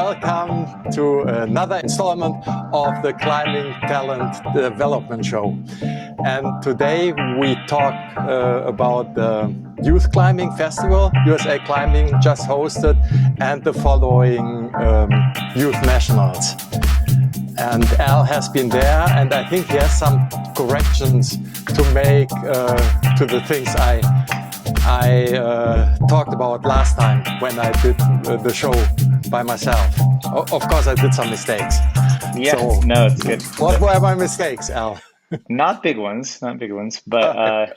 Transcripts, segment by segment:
welcome to another installment of the Climbing Talent Development Show. And today we talk about the Youth Climbing Festival USAclimbing just hosted and the following Youth Nationals. And Al has been there, and I think he has some corrections to make to the things I talked about last time when I did the show by myself. Of course, I did some mistakes. Yeah, so, no, it's good. What were my mistakes, Al? Not big ones, but I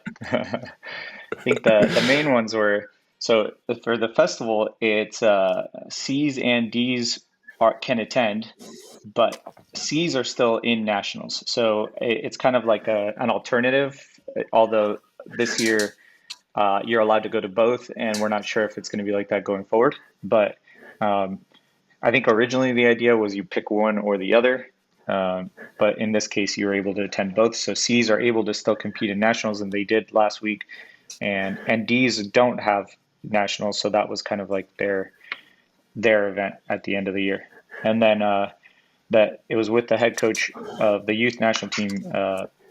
think the main ones were, so for the festival, it's C's and D's can attend, but C's are still in nationals. So it's kind of like an alternative, although this year you're allowed to go to both, and we're not sure if it's going to be like that going forward. But I think originally the idea was you pick one or the other. But in this case, you were able to attend both. So C's are able to still compete in nationals, and they did last week. And D's don't have nationals, so that was kind of like their event at the end of the year. And then that it was with the head coach of the youth national team,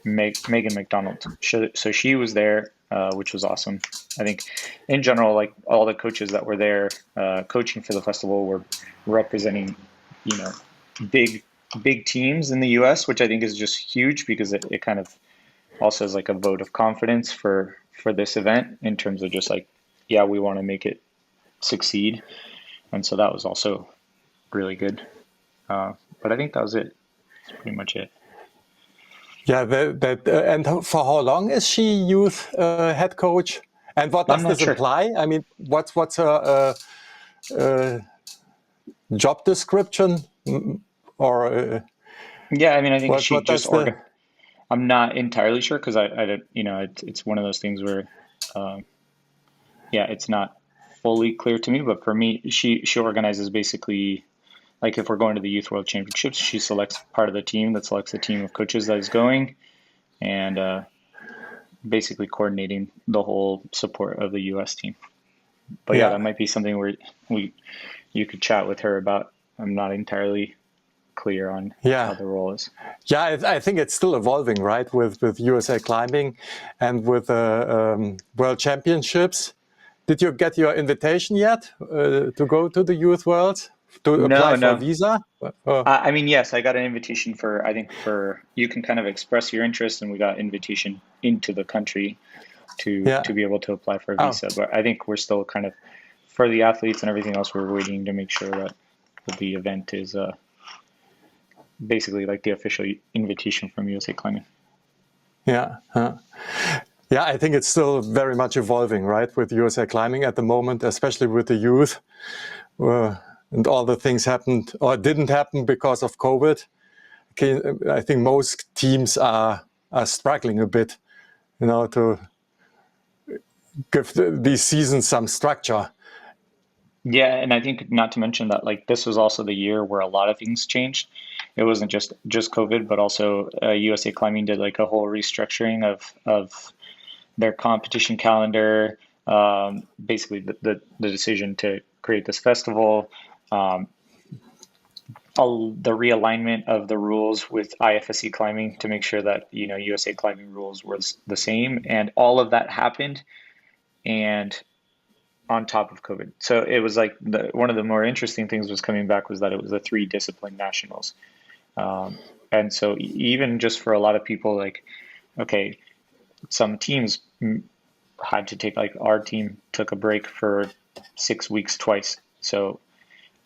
Megan McDonald. So she was there, which was awesome. I think in general, like all the coaches that were there coaching for the festival were representing, big teams in the US, which I think is just huge because it kind of also is like a vote of confidence for this event in terms of just like, yeah, we want to make it succeed. And so that was also really good. But I think that was it. That's pretty much it. Yeah, and for how long is she youth head coach? And what does this imply? I mean, what's her job description? Or yeah, I mean, I think she just I'm not entirely sure because I don't, it's one of those things where, it's not fully clear to me. But for me, she organizes basically. Like if we're going to the Youth World Championships, she selects part of the team that selects the team of coaches that is going, and basically coordinating the whole support of the U.S. team. But yeah, that might be something where you could chat with her about. I'm not entirely clear on how the role is. Yeah, I think it's still evolving, right? With USAclimbing and with World Championships. Did you get your invitation yet to go to the Youth Worlds? To apply for a visa? I mean, yes, I got an invitation for you can kind of express your interest, and we got invitation into the country to be able to apply for a visa. But I think we're still kind of, for the athletes and everything else, we're waiting to make sure that the event is basically like the official invitation from USAclimbing. Yeah. Yeah, I think it's still very much evolving, right, with USAclimbing at the moment, especially with the youth. And all the things happened or didn't happen because of COVID. I think most teams are struggling a bit, to give these seasons some structure. Yeah, and I think not to mention that like this was also the year where a lot of things changed. It wasn't just COVID, but also USAclimbing did like a whole restructuring of their competition calendar. Basically, the decision to create this festival. The realignment of the rules with IFSC climbing to make sure that USAclimbing rules were the same, and all of that happened, and on top of COVID. So it was like one of the more interesting things was coming back was that it was a 3-discipline nationals, and so even just for a lot of people, like, okay, some teams had to take, like our team took a break for 6 weeks twice, so.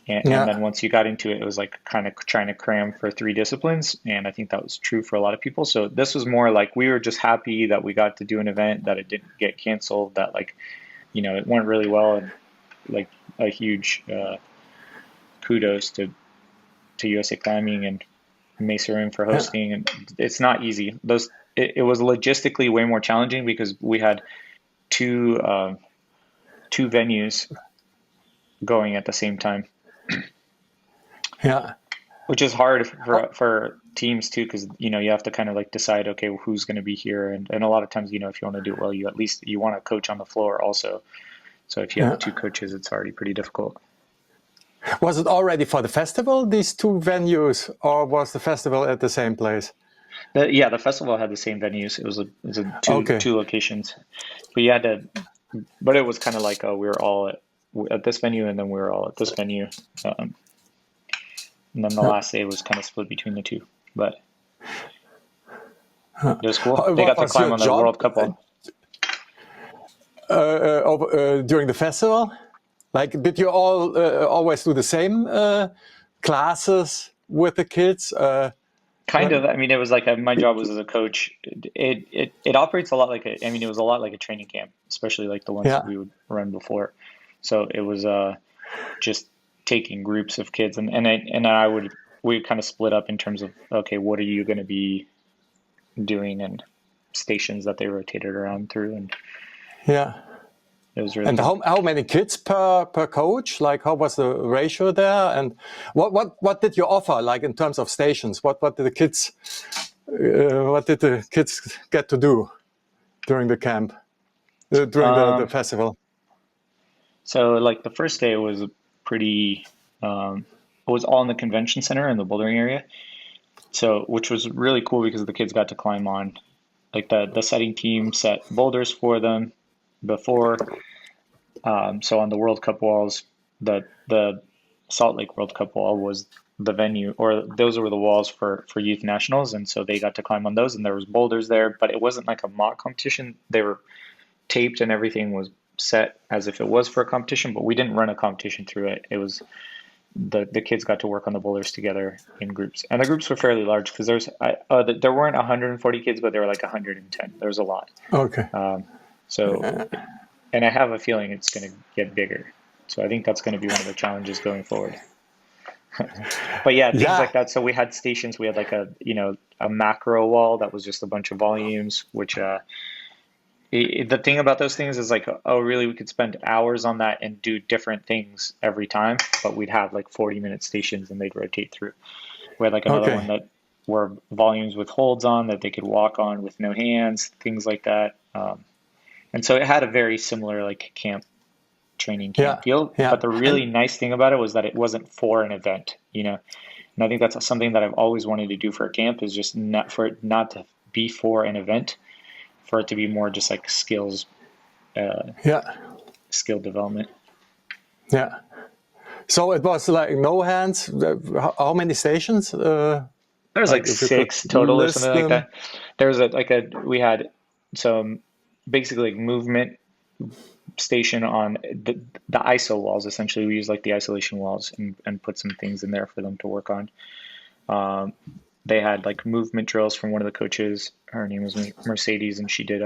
And then once you got into it, it was like kind of trying to cram for 3 disciplines. And I think that was true for a lot of people. So this was more like we were just happy that we got to do an event, that it didn't get canceled, that like, it went really well. And like a huge kudos to USAclimbing and Mesa Room for hosting. And it's not easy. It was logistically way more challenging because we had two venues going at the same time. Yeah, which is hard for teams too, because you have to kind of like decide, okay, who's going to be here, and a lot of times, if you want to do it well, you want to coach on the floor also. So if you have 2 coaches, it's already pretty difficult. Was it already for the festival, these two venues, or was the festival at the same place? The festival had the same venues. It was Okay. two locations, but you had to. But it was kind of like we were all at this venue, and then we were all at this venue, um, and then the last day was kind of split between the two. But it was cool. They What got to was your climb on the job World Cup wall. during the festival? Like, did you all always do the same classes with the kids? Kind of. I mean, it was like my job was as a coach. It operates a lot like a. I mean, it was a lot like a training camp, especially like the ones that Yeah. we would run before. So it was just taking groups of kids, and I would we kind of split up in terms of, okay, what are you going to be doing, and stations that they rotated around through, and Yeah. it was really And fun. how many kids per coach? Like, how was the ratio there? And what did you offer? Like, in terms of stations, what did the kids get to do during the camp, during the Um, festival? so like the first day was pretty. It was all in the convention center in the bouldering area. So, which was really cool because the kids got to climb on, like the setting team set boulders for them before. So on the World Cup walls, the Salt Lake World Cup wall was the venue, or those were the walls for youth nationals, and so they got to climb on those, and there was boulders there, but it wasn't like a mock competition. They were taped and everything was set as if it was for a competition, but we didn't run a competition through it. It was the kids got to work on the boulders together in groups, and the groups were fairly large because there weren't 140 kids, but there were like 110. There was a lot. Okay. So, and I have a feeling it's going to get bigger. So I think that's going to be one of the challenges going forward. But yeah, things Yeah. like that. So we had stations. We had like a macro wall that was just a bunch of volumes, which the thing about those things is like, oh, really, we could spend hours on that and do different things every time, but we'd have like 40-minute stations and they'd rotate through. We had like another one Okay. that were volumes with holds on that they could walk on with no hands, things like that. And so it had a very similar like training camp Yeah. feel. Yeah. But the And really nice thing about it was that it wasn't for an event, you know. And I think that's something that I've always wanted to do for a camp, is just not for it not to be for an event, for it to be more just like yeah. skill development. Yeah. So it was like no hands. How many stations? There was like Like, if you could six total or something list like them. that. There was we had some basically like movement station on the ISO walls. Essentially, we use like the isolation walls and put some things in there for them to work on. Um, they had like movement drills from one of the coaches. Her name was Mercedes, and she did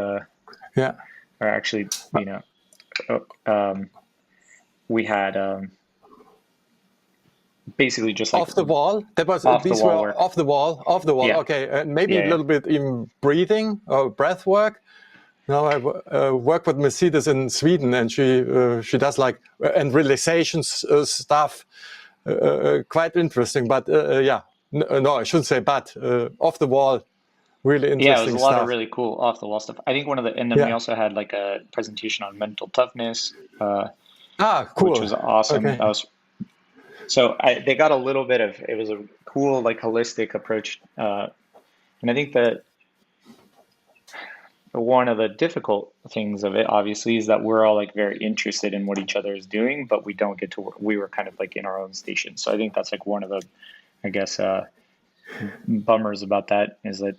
Yeah. or actually, we had basically just like Off the wall. That was off the these were wall work. off the wall. Off the wall. Yeah, Okay. And maybe a yeah, yeah. little bit in breathing or breath work. Now I work with Mercedes in Sweden, and she does like and relaxations stuff. Quite interesting, but yeah, no, I shouldn't say but. Off the wall, really Yeah, it was a interesting lot of stuff. really cool off the wall stuff. I think and then we Yeah. also had like a presentation on mental toughness, Ah, which cool. was awesome. Okay. That was they got a little bit of, it was a cool like holistic approach, and I think that one of the difficult things of it obviously is that we're all like very interested in what each other is doing, but we don't get to work. We were kind of like in our own station. So I think that's like one of the, I guess, bummers about that, is that,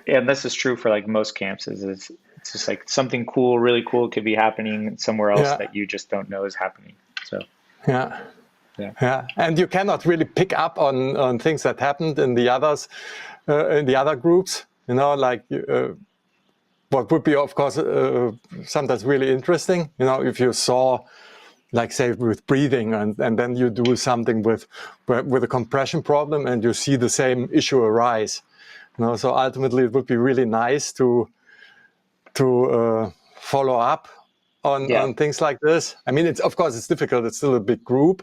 and this is true for like most camps, is it's just like something cool, really cool could be happening somewhere else Yeah. that you just don't know is happening. So Yeah. yeah. Yeah. And you cannot really pick up on things that happened in the others, in the other groups. You know, like what would be, of course, sometimes really interesting. You know, if you saw, like, say, with breathing, and then you do something with a compression problem, and you see the same issue arise. You know, so ultimately, it would be really nice to follow up Yeah. on things like this. I mean, of course it's difficult. It's still a big group,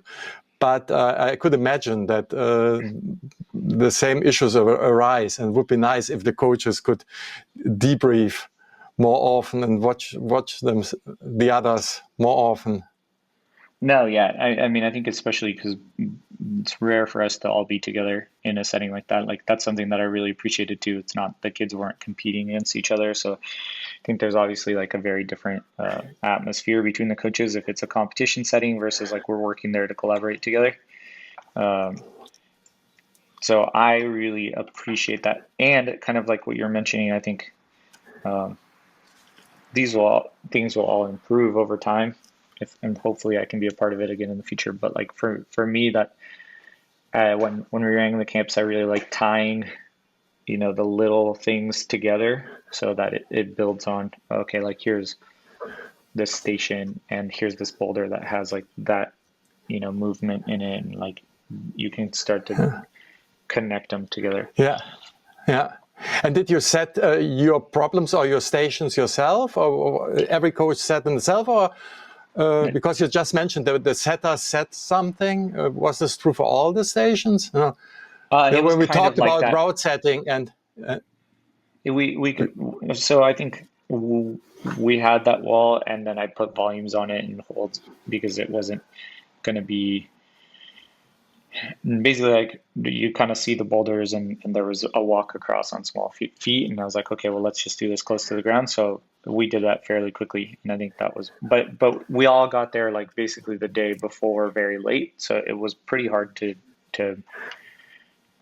but I could imagine that the same issues arise, and it would be nice if the coaches could debrief more often and watch the others more often. No, yeah. I mean, I think especially because it's rare for us to all be together in a setting like that. Like that's something that I really appreciated too. It's not the kids weren't competing against each other. So I think there's obviously like a very different atmosphere between the coaches if it's a competition setting versus like we're working there to collaborate together. Um, so I really appreciate that. And kind of like what you're mentioning, I think um, things will all improve over time. If, and hopefully I can be a part of it again in the future. But like for me, that when we ran the camps, I really like tying, the little things together so that it builds on, okay, like here's this station and here's this boulder that has like that, movement in it. And like you can start to connect them together. Yeah, yeah. And did you set your problems or your stations yourself, or every coach set themselves, or because you just mentioned the setter set something? Was this true for all the stations? It was When we kind of talked like about that. route setting and So I think we had that wall, and then I put volumes on it and holds because it wasn't going to be basically like you kind of see the boulders, and there was a walk across on small feet, and I was like, okay, well, let's just do this close to the ground. So we did that fairly quickly, and I think that was, but we all got there like basically the day before, very late, so it was pretty hard to.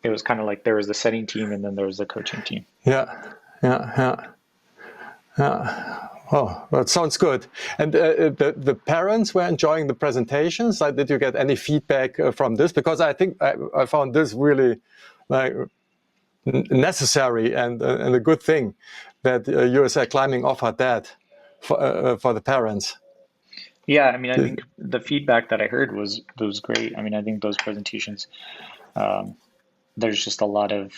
It was kind of like there was the setting team, and then there was the coaching team. yeah, yeah, yeah. Oh, that sounds good. And the parents were enjoying the presentations. Like, did you get any feedback from this? Because I think I found this really like necessary and a good thing that USAclimbing offered that for the parents. Yeah, I mean, I think the feedback that I heard was great. I mean, I think those presentations, um, there's just a lot of,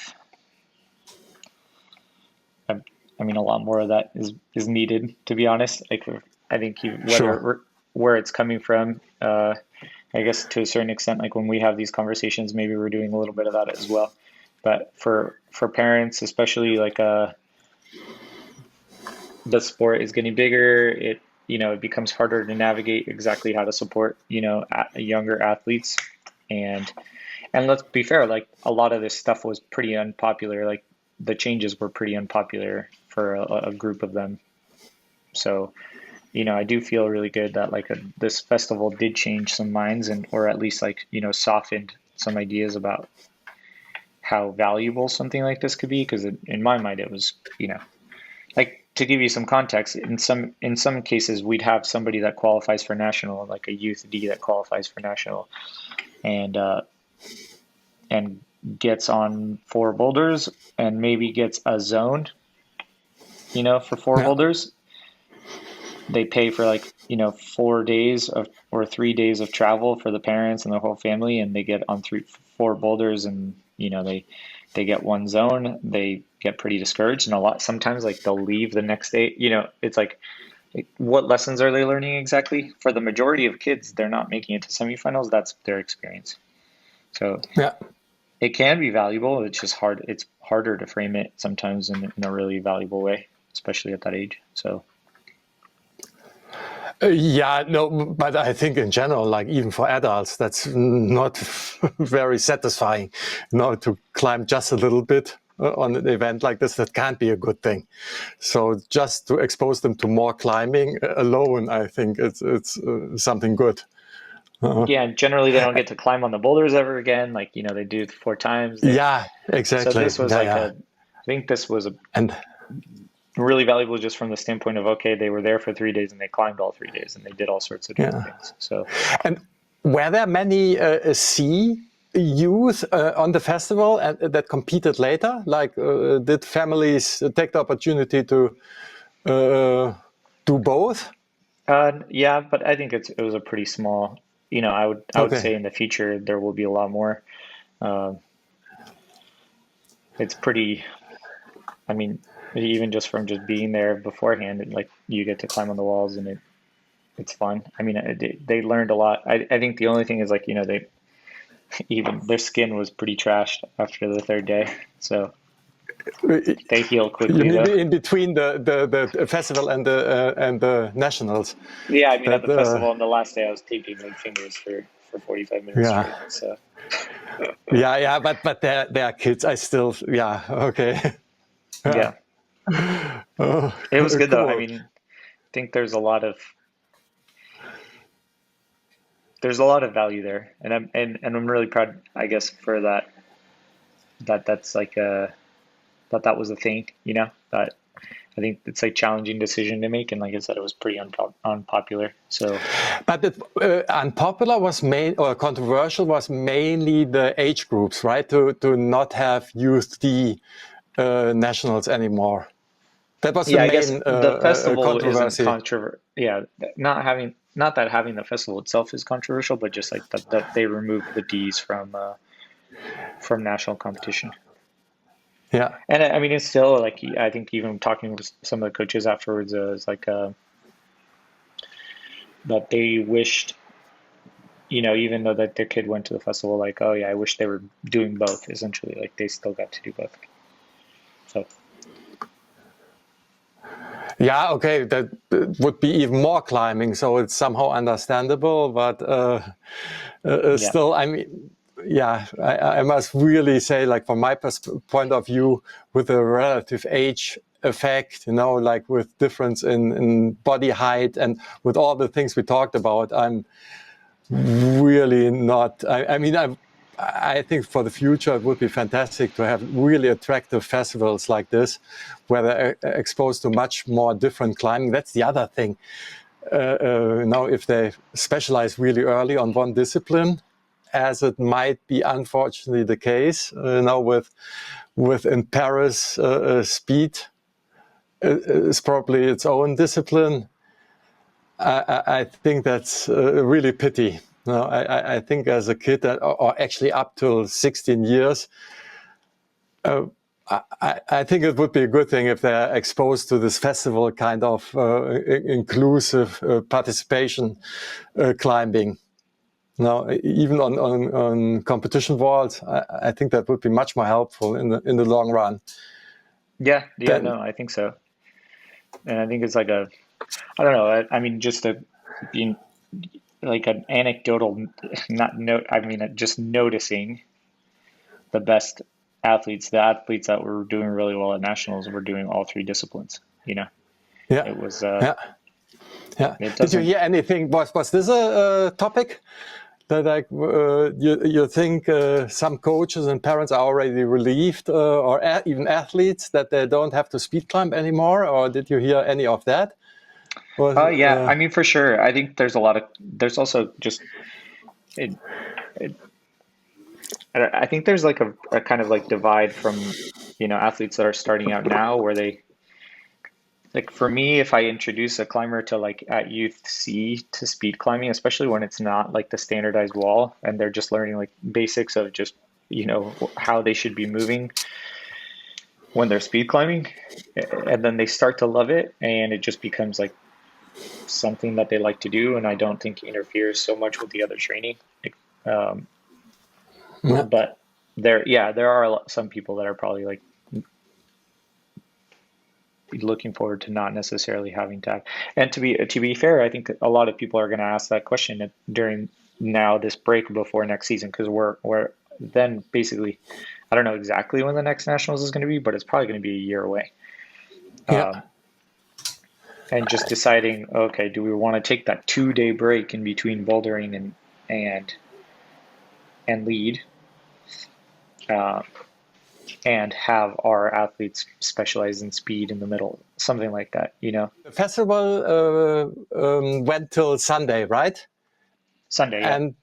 I mean, a lot more of that is needed, to be honest. Like, I think Sure. where it's coming from, I guess to a certain extent, like when we have these conversations, maybe we're doing a little bit of that as well. But for parents, especially like the sport is getting bigger, it becomes harder to navigate exactly how to support, younger athletes. And and let's be fair, like a lot of this stuff was pretty unpopular. Like the changes were pretty unpopular for a group of them. So, I do feel really good that like this festival did change some minds, and or at least like, softened some ideas about how valuable something like this could be. Because in my mind, it was, like to give you some context, in some cases we'd have somebody that qualifies for national, like a youth D that qualifies for national, and and gets on four boulders and maybe gets a zone, for four Yeah. boulders. They pay for like, 4 days of or 3 days of travel for the parents and the whole family, and they get on four boulders, and they get one zone. They get pretty discouraged, and a lot sometimes like they'll leave the next day. It's like what lessons are they learning exactly? For the majority of kids, they're not making it to semifinals. That's their experience. So Yeah. it can be valuable. It's just hard. It's harder to frame it sometimes in a really valuable way, especially at that age. So Yeah, no, but I think in general, like even for adults, that's not very satisfying. To climb just a little bit on an event like this, that can't be a good thing. So just to expose them to more climbing alone, I think it's something good. yeah, generally they don't get to climb on the boulders ever again. Like, they do it 4 times. Yeah, So exactly. this was Yeah, like yeah. I think this was a And really valuable just from the standpoint of, okay, they were there for 3 days and they climbed all 3 days and they did all sorts of different yeah. things. So And were there many C youth on the festival and that competed later? Like, did families take the opportunity to uh, do both? yeah, but I think it was a pretty small, I would Okay. say in the future there will be a lot more. Uh, it's pretty, I mean, even just from just being there beforehand, like you get to climb on the walls, and it's fun. I mean, they learned a lot. I think the only thing is like, they even their skin was pretty trashed after the third day. So They heal You quickly mean though. in between the festival and the nationals? Yeah, I mean at That the festival on the last day I was taping like fingers for 45 minutes yeah. straight. So Yeah, but they're kids. I still, yeah, okay. yeah, Oh, it was good though. I cool. mean, I think there's a lot of value there, and I'm really proud, I guess, for that's like that was a thing, that I think it's a challenging decision to make, and like I said, it was pretty unpopular. So But unpopular was main or controversial was mainly the age groups, right? To not have youth D nationals anymore. That was the yeah, I guess main the festival isn't controversy. controversial. Yeah, not that having the festival itself is controversial, but just like that they removed the D's from national competition. Yeah. And I mean, it's still like I think even talking with some of the coaches afterwards is like that they wished, even though that their kid went to the festival, like, oh yeah, I wish they were doing both. Essentially, like they still got to do both. So Yeah, okay, that would be even more climbing, so it's somehow understandable, but yeah, still, I mean, yeah, I must really say, like, from my point of view, with the relative age effect, like with difference in body height and with all the things we talked about, I'm really not, I mean, I think for the future it would be fantastic to have really attractive festivals like this, where they're exposed to much more different climbing. That's the other thing. Now, if they specialize really early on one discipline, as it might be unfortunately the case now with in Paris, speed is probably its own discipline. I think that's a really pity. No, I think as a kid, or actually up till 16 years, I think it would be a good thing if they're exposed to this festival kind of inclusive participation climbing. Now, even on competition walls, I think that would be much more helpful in the long run. yeah, Then, no, I think so, and I think it's like I don't know, I mean, just being like an anecdotal, not note, I mean, just noticing the best the athletes that were doing really well at nationals were doing all three disciplines. yeah, It was, yeah, yeah. it Did you doesn't, hear anything? Was this a topic? That like you think some coaches and parents are already relieved, or even athletes, that they don't have to speed climb anymore, or did you hear any of that? Was yeah, I mean, for sure. I think there's also just, it, it, I think there's like a kind of like divide from, athletes that are starting out now where like for me, if I introduce a climber to like at youth C to speed climbing, especially when it's not like the standardized wall and they're just learning like basics of just, how they should be moving when they're speed climbing, and then they start to love it and it just becomes like something that they like to do, and I don't think interferes so much with the other training. Um, yeah, but there are some people that are probably like looking forward to not necessarily having to have. And to be fair, I think a lot of people are going to ask that question during now this break before next season, because we're then basically, I don't know exactly when the next nationals is going to be, but it's probably going to be a year away. yeah. Um, and just deciding, okay, do we want to take that 2 day break in between bouldering and and lead, uh, and have our athletes specialize in speed in the middle, something like that. The festival went till Sunday, right? Sunday, yeah, And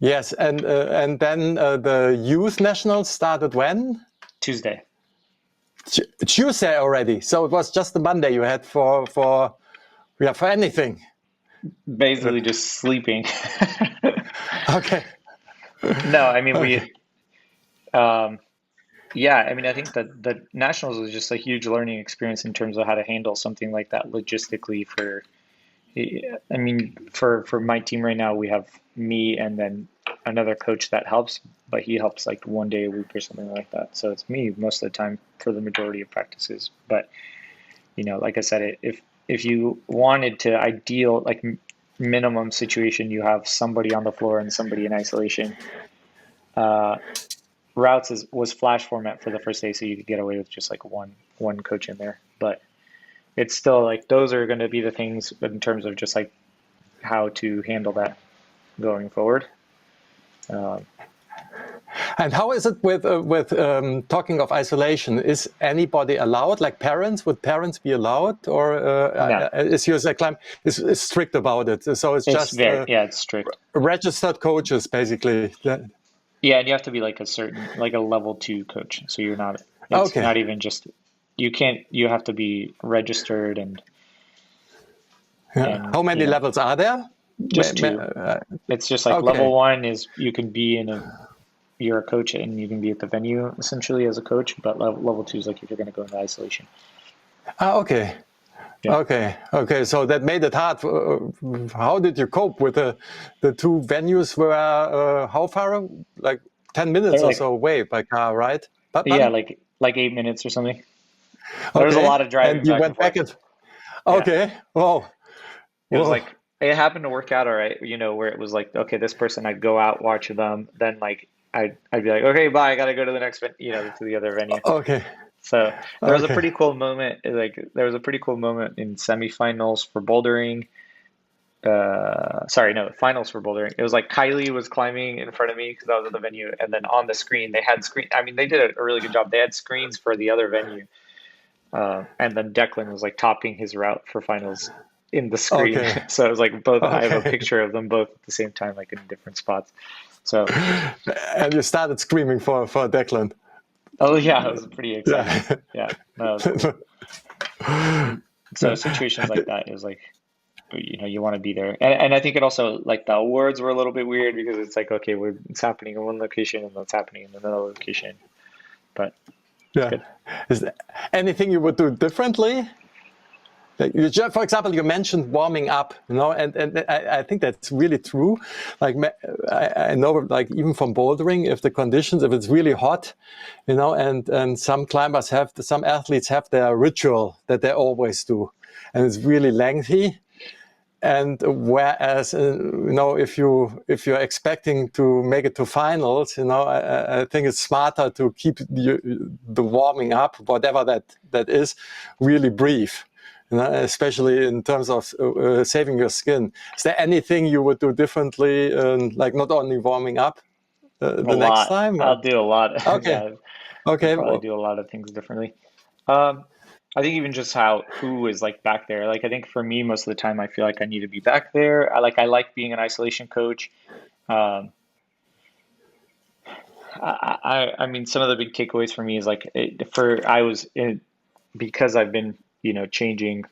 yes, and then the youth nationals started when? Tuesday. Tuesday already. So it was just the Monday you had for anything. Basically just sleeping. Okay. No, I mean Okay. um, yeah, I mean I think that the nationals was just a huge learning experience in terms of how to handle something like that logistically. I mean, for my team right now, we have me and then another coach that helps, but he helps like 1 day a week or something like that. So it's me most of the time for the majority of practices. But like I said, if you wanted to ideal like minimum situation, you have somebody on the floor and somebody in isolation. Routes was flash format for the first day, so you could get away with just like one coach in there. But it's still like those are going to be the things in terms of just like how to handle that going forward. And how is it with talking of isolation? Is anybody allowed? Like parents? Would parents be allowed, or No, is USAclimbing is strict about it? So it's just it's strict. registered coaches, basically. Yeah, and you have to be like like a level 2 coach. So you're not. It's Okay. not even just. You have to be registered and. Yeah. How many levels are there? Just 2. It's just like okay. level 1 is you can be you're a coach and you can be at the venue essentially as a coach, but level 2 is like if you're going to go into isolation. Okay. Yeah. Okay. So that made it hard. How did you cope with the 2 venues? Were how far? Like 10 minutes or so away by car, right? Yeah, like 8 minutes or something. Okay. There was a lot of driving. And you went back and okay. Yeah. Whoa. It was like it happened to work out all right. Where it was like, okay, this person, I'd go out, watch them, then like I'd be like, okay, bye, I gotta go to the next to the other venue. Okay. So there was a pretty cool moment. There was a pretty cool moment in semifinals for bouldering. Finals for bouldering. It was like Kylie was climbing in front of me because I was at the venue, and then on the screen they had screen. I mean, they did a really good job. They had screens for the other venue, and then Declan was like topping his route for finals in the screen. Okay. So it was like both. Okay. I have a picture of them both at the same time, like in different spots. So, and you started screaming for Declan. Oh yeah, it was pretty exciting. Yeah, no, it was cool. So situations like that is like, you want to be there, and I think it also like the awards were a little bit weird because it's like, okay, it's happening in one location and it's happening in another location, but yeah. Good. Is there anything you would do differently? Like for example, you mentioned warming up, and I think that's really true. Like I know, like even from bouldering, if it's really hot, and some athletes have their ritual that they always do, and it's really lengthy. And whereas, if you're expecting to make it to finals, I think it's smarter to keep the warming up, whatever that is, really brief. Especially in terms of saving your skin. Is there anything you would do differently, like not only warming up the next time? I'll do a lot. Okay. Yeah, okay. I'll probably do a lot of things differently. I think even just who is like back there. Like I think for me, most of the time, I feel like I need to be back there. I like being an isolation coach. I mean, some of the big takeaways for me is like because I've been changing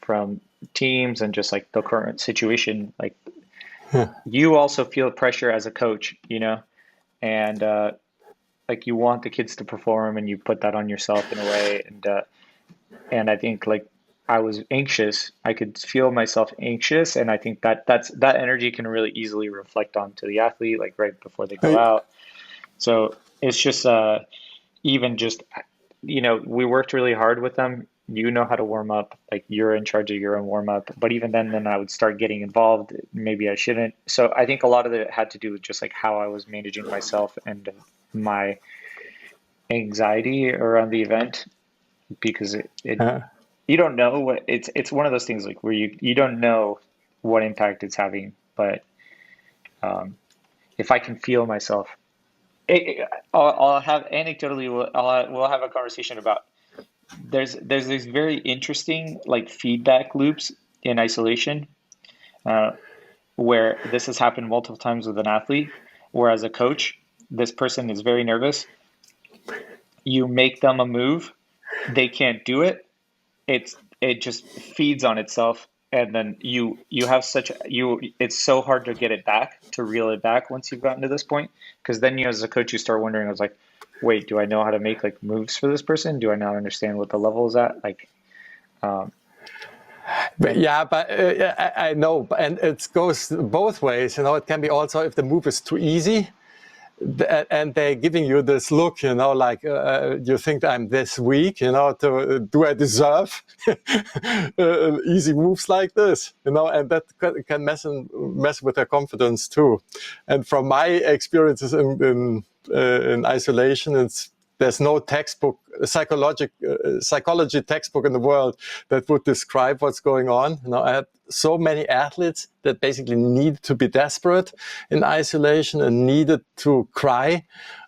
from teams and just like the current situation, like you also feel pressure as a coach, and like you want the kids to perform and you put that on yourself in a way. And I think like I was anxious, I could feel myself anxious. And I think that energy can really easily reflect onto the athlete, like right before they go out. So it's just, even just, we worked really hard with them. You know how to warm up, like you're in charge of your own warm up. But even then I would start getting involved. Maybe I shouldn't. So I think a lot of it had to do with just like how I was managing myself and my anxiety around the event, because you don't know what it's one of those things like where you don't know what impact it's having. But if I can feel myself, I'll have anecdotally, we'll have a conversation about there's these very interesting like feedback loops in isolation, where this has happened multiple times with an athlete, where as a coach, this person is very nervous. You make them a move, they can't do it. It just feeds on itself, and then you have it's so hard to get it back, to reel it back once you've gotten to this point, because then you as a coach you start wondering, I was like, wait, do I know how to make like moves for this person? Do I not understand what the level is at? Like, But yeah, but I know, and it goes both ways. It can be also if the move is too easy, and they're giving you this look, like you think I'm this weak, do I deserve easy moves like this, and that can mess with their confidence too. And from my experiences in isolation, there's no textbook, psychology textbook in the world that would describe what's going on. I had so many athletes that basically needed to be desperate in isolation and needed to cry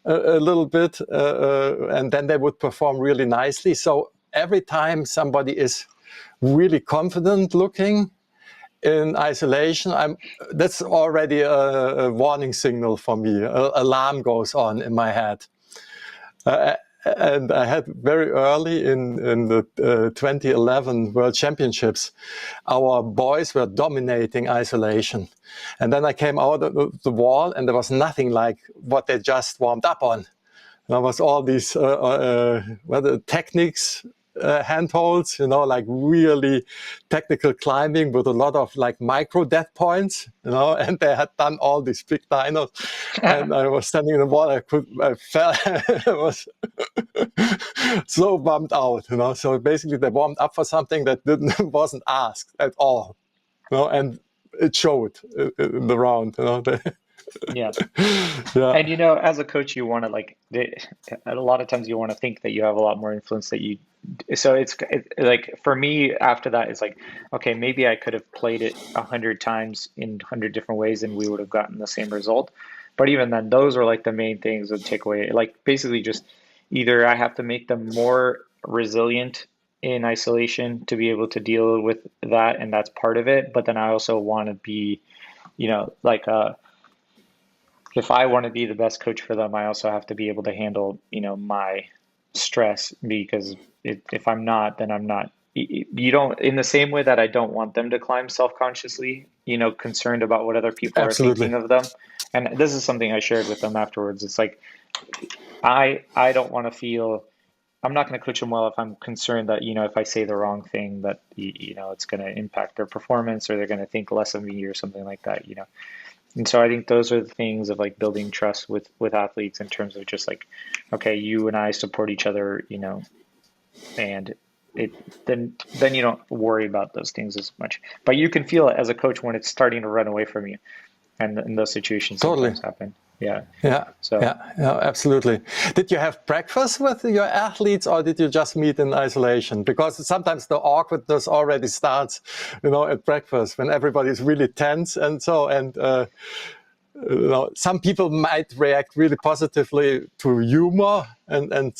a little bit, and then they would perform really nicely. So every time somebody is really confident looking in isolation, that's already a warning signal for me. An alarm goes on in my head. And I had very early in the 2011 World Championships, our boys were dominating isolation. And then I came out of the wall and there was nothing like what they just warmed up on. There was all these techniques, handholds, like really technical climbing with a lot of like micro death points, and they had done all these big dinos. And I was standing in the wall, I fell, I was so bummed out, So basically they warmed up for something that wasn't asked at all, and it showed in the round, Yeah. Yeah. And as a coach, you want to a lot of times you want to think that you have a lot more influence that you. So it's like for me after that, it's like, okay, maybe I could have played it 100 times in 100 different ways and we would have gotten the same result. But even then, those are like the main things that take away. Like basically just either I have to make them more resilient in isolation to be able to deal with that, and that's part of it. But then I also want to be, like if I want to be the best coach for them, I also have to be able to handle, my stress because if I'm not, then I'm not. You don't, in the same way that I don't want them to climb self-consciously, concerned about what other people are Absolutely. thinking of them. And this is something I shared with them afterwards. It's like, I don't want to feel, I'm not going to coach them well if I'm concerned that, if I say the wrong thing that, it's going to impact their performance or they're going to think less of me or something like that, And so I think those are the things of like building trust with athletes in terms of just like, okay, you and I support each other, and then you don't worry about those things as much. But you can feel it as a coach when it's starting to run away from you, and those situations Totally. sometimes happen. Yeah. Yeah. So yeah, absolutely. Did you have breakfast with your athletes, or did you just meet in isolation? Because sometimes the awkwardness already starts, at breakfast when everybody's really tense and so. And some people might react really positively to humor and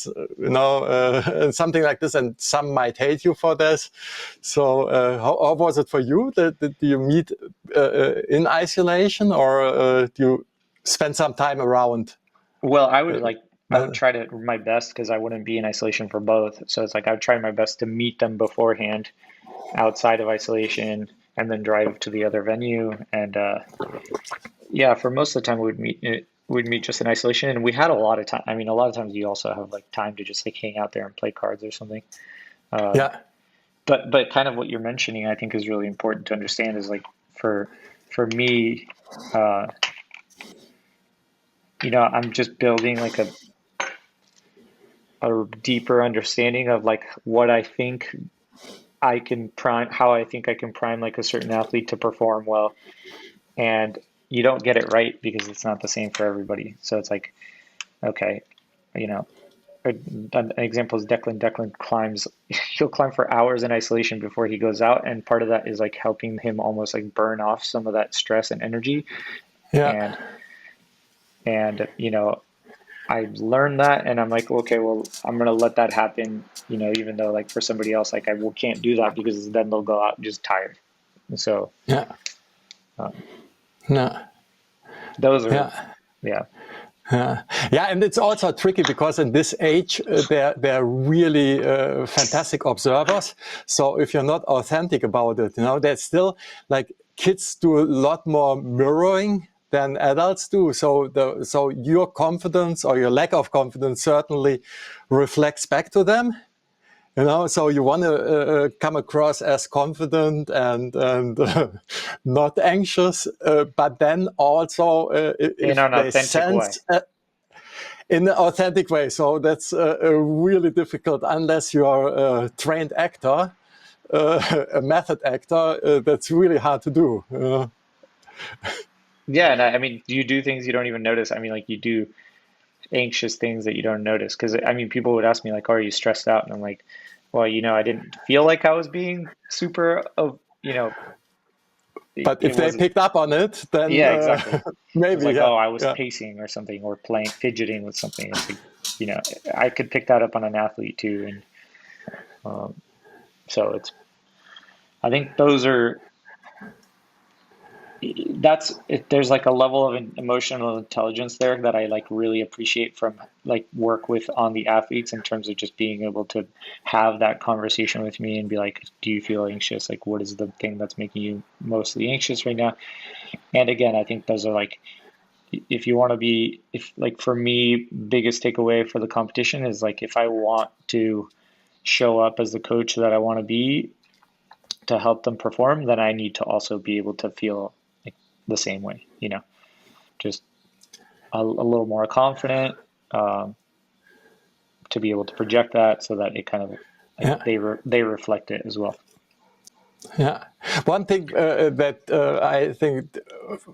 something like this, and some might hate you for this. So how was it for you? Did you meet in isolation, or do you spend some time around? well, I would try to my best because I wouldn't be in isolation for both. So it's like I would try my best to meet them beforehand outside of isolation and then drive to the other venue. And yeah, for most of the time we'd meet just in isolation, and we had a lot of time. I mean, a lot of times you also have like time to just like hang out there and play cards or something. Yeah, But kind of what you're mentioning, I think, is really important to understand. Is like for me, I'm just building like a deeper understanding of like what I think I can prime, how I think I can prime like a certain athlete to perform well, and you don't get it right because it's not the same for everybody. So it's like, okay, you know, an example is Declan. Declan climbs, he'll climb for hours in isolation before he goes out. And part of that is like helping him almost like burn off some of that stress and energy. yeah, And, I learned that and I'm like, okay, well, I'm going to let that happen, even though like for somebody else, like can't do that because then they'll go out just tired. And so, yeah, um, yeah, those are, yeah. yeah. Yeah, and it's also tricky because in this age, they're really fantastic observers. So if you're not authentic about it, they're still like kids do a lot more mirroring than adults do. So your confidence or your lack of confidence certainly reflects back to them. You know, so you want to come across as confident and not anxious, but then also in if an they authentic way. sense in an authentic way. So that's really difficult unless you are a trained actor, a method actor. That's really hard to do. Yeah, and I mean, you do things you don't even notice. I mean, like you do anxious things that you don't notice. Because I mean, people would ask me like, "Oh, are you stressed out?" And I'm like, "Well, I didn't feel like I was being super, But it if they wasn't." picked up on it, then Yeah, exactly. It's maybe, like, yeah, oh, I was yeah. pacing or something, or playing, fidgeting with something. It's like, I could pick that up on an athlete too, and so I think those are there's like a level of emotional intelligence there that I like really appreciate from like work with on the athletes in terms of just being able to have that conversation with me and be like, do you feel anxious? Like, what is the thing that's making you mostly anxious right now? And again, I think those are like, if you want to be, if like for me, biggest takeaway for the competition is like, if I want to show up as the coach that I want to be to help them perform, then I need to also be able to feel like the same way, just a little more confident, um, to be able to project that so that it kind of like Yeah. they reflect it as well. Yeah, one thing that I think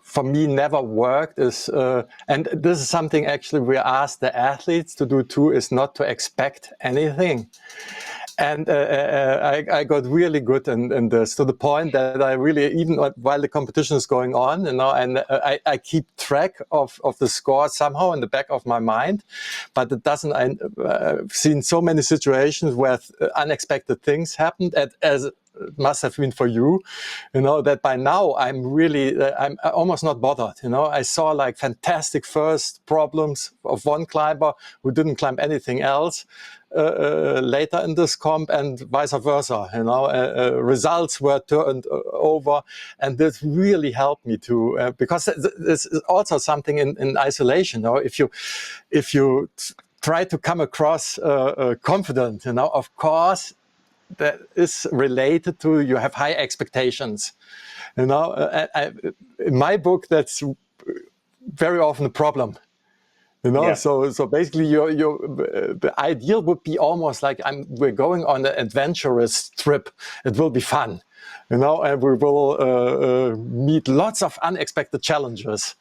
for me never worked is, and this is something actually we ask the athletes to do too, is not to expect anything. And I got really good in this, to the point that I really, even while the competition is going on, and I keep track of the score somehow in the back of my mind, but it doesn't. I've seen so many situations where unexpected things happened, as it must have been for you, that by now I'm almost not bothered. I saw like fantastic first problems of one climber who didn't climb anything else later in this comp, and vice versa. Results were turned over, and this really helped me to because this is also something in isolation. If you try to come across confident, of course that is related to you have high expectations. In my book, that's very often a problem. Yeah. So basically, the ideal would be almost like we're going on an adventurous trip. It will be fun, and we will meet lots of unexpected challenges,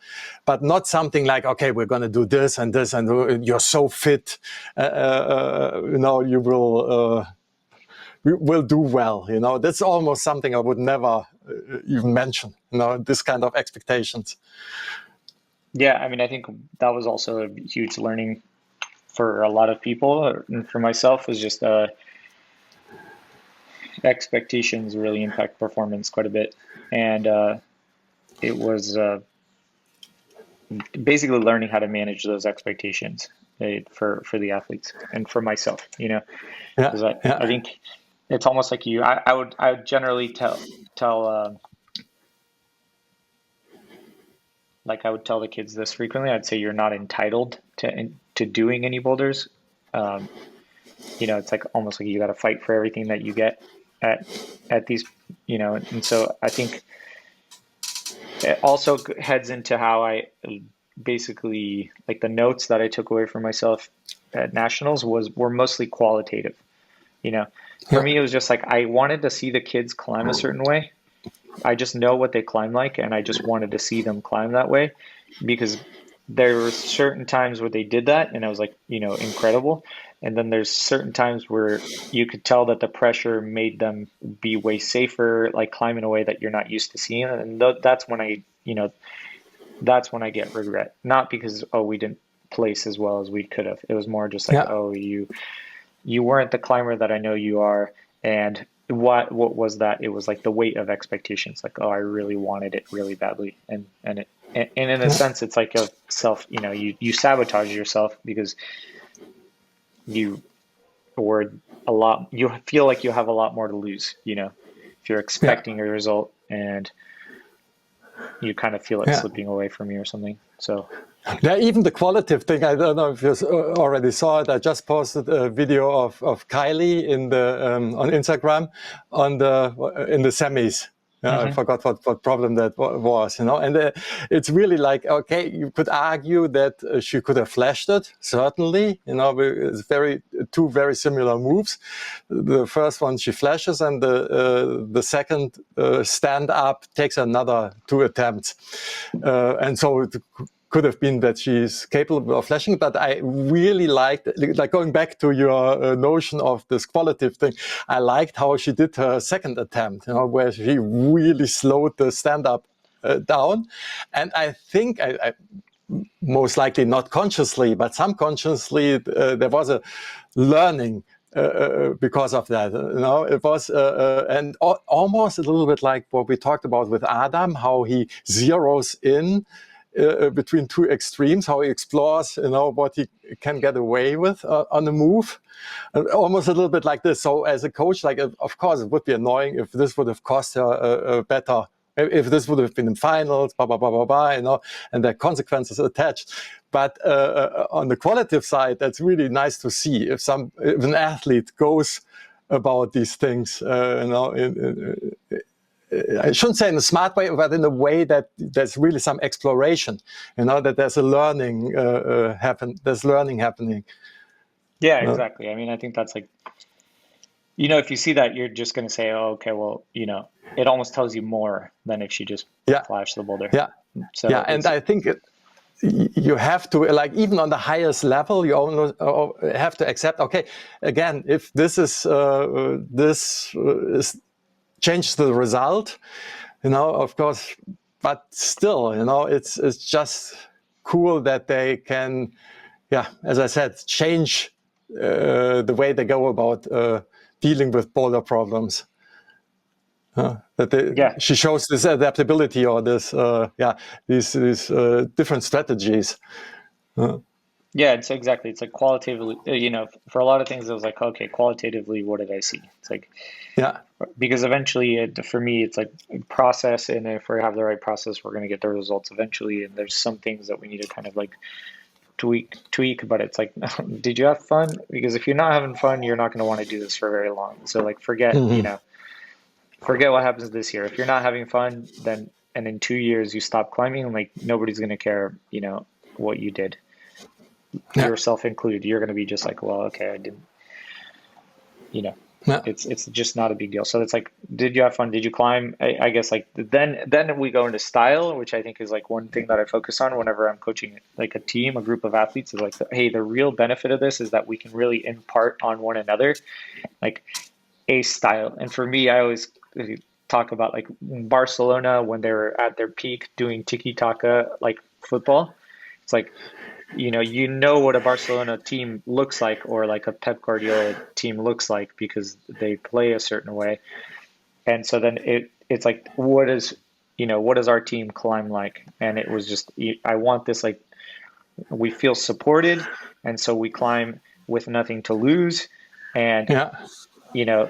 but not something like, okay, we're going to do this and this, and you're so fit, you will do well. That's almost something I would never even mention. This kind of expectations. Yeah, I mean, I think that was also a huge learning for a lot of people, and for myself was just expectations really impact performance quite a bit, and it was basically learning how to manage those expectations for the athletes and for myself, Yeah, because I yeah, think it's almost like I would generally tell like I would tell the kids this frequently. I'd say you're not entitled to doing any boulders. Um, it's like almost like you got to fight for everything that you get at these, and so I think it also heads into how I basically like the notes that I took away for myself at nationals were mostly qualitative. For yeah, me, it was just like I wanted to see the kids climb a certain way. I just know what they climb like, and I just wanted to see them climb that way because there were certain times where they did that, and I was like, incredible. And then there's certain times where you could tell that the pressure made them be way safer, like climb in a way that you're not used to seeing. And that's when that's when I get regret. Not because, oh, we didn't place as well as we could have. It was more just like, yeah, oh, you weren't the climber that I know you are, and what was that? It was like the weight of expectations. Like, oh, I really wanted it really badly, and in a yeah, sense, it's like a self. You sabotage yourself because you or a lot. You feel like you have a lot more to lose. If you're yeah, expecting a result and you kind of feel it yeah. slipping away from you or something. So. Yeah, even the qualitative thing. I don't know if you already saw it. I just posted a video of Kylie in the on Instagram on the in the semis. I Hmm. forgot what problem that was, and it's really like, okay, you could argue that she could have flashed it, certainly, it's two very similar moves. The first one she flashes, and the second stand up takes another 2 attempts, and so it could have been that she's capable of flashing, but I really liked, like going back to your notion of this qualitative thing, I liked how she did her second attempt, where she really slowed the stand-up down. And I think, I most likely not consciously, but subconsciously, there was a learning because of that. It was, and almost a little bit like what we talked about with Adam, how he zeroes in between two extremes, how he explores, what he can get away with on the move. Almost a little bit like this. So as a coach, like, of course, it would be annoying if this would have cost her a better, if this would have been in finals, blah, blah, blah, blah, blah, and the consequences attached. But on the qualitative side, that's really nice to see if an athlete goes about these things, I shouldn't say in a smart way, but in a way that there's really some exploration, that there's a learning there's learning happening. Yeah, exactly. I mean, I think that's like, if you see that, you're just going to say, oh, okay, well, it almost tells you more than if she just Yeah, flashed the boulder. yeah, So yeah. And I think you have to, like, even on the highest level, you almost have to accept, okay, again, if this is changes the result, of course, but still, it's just cool that they can, yeah, as I said, change the way they go about dealing with boulder problems. yeah, She shows this adaptability, or this, these different strategies. yeah, it's like qualitatively, for a lot of things, it was like, okay, qualitatively, what did I see? It's like, Yeah, because eventually, for me, it's like process, and if we have the right process, we're going to get the results eventually. And there's some things that we need to kind of like tweak, but it's like, did you have fun? Because if you're not having fun, you're not going to want to do this for very long. So like, forget what happens this year. If you're not having fun, then, and in 2 years you stop climbing, like nobody's going to care, what you did, yeah, yourself included. You're going to be just like, well, okay, I didn't, you know, yeah, it's just not a big deal. So it's like, did you have fun? Did you climb? I guess like then we go into style, which I think is like one thing that I focus on whenever I'm coaching like a group of athletes, is like, hey, the real benefit of this is that we can really impart on one another like a style. And for me, I always talk about like Barcelona when they were at their peak doing tiki taka like football. It's like, what a Barcelona team looks like, or like a Pep Guardiola team looks like, because they play a certain way. And so then it's like, what does our team climb like? And it was just, I want this, like, we feel supported, and so we climb with nothing to lose. And yeah, you know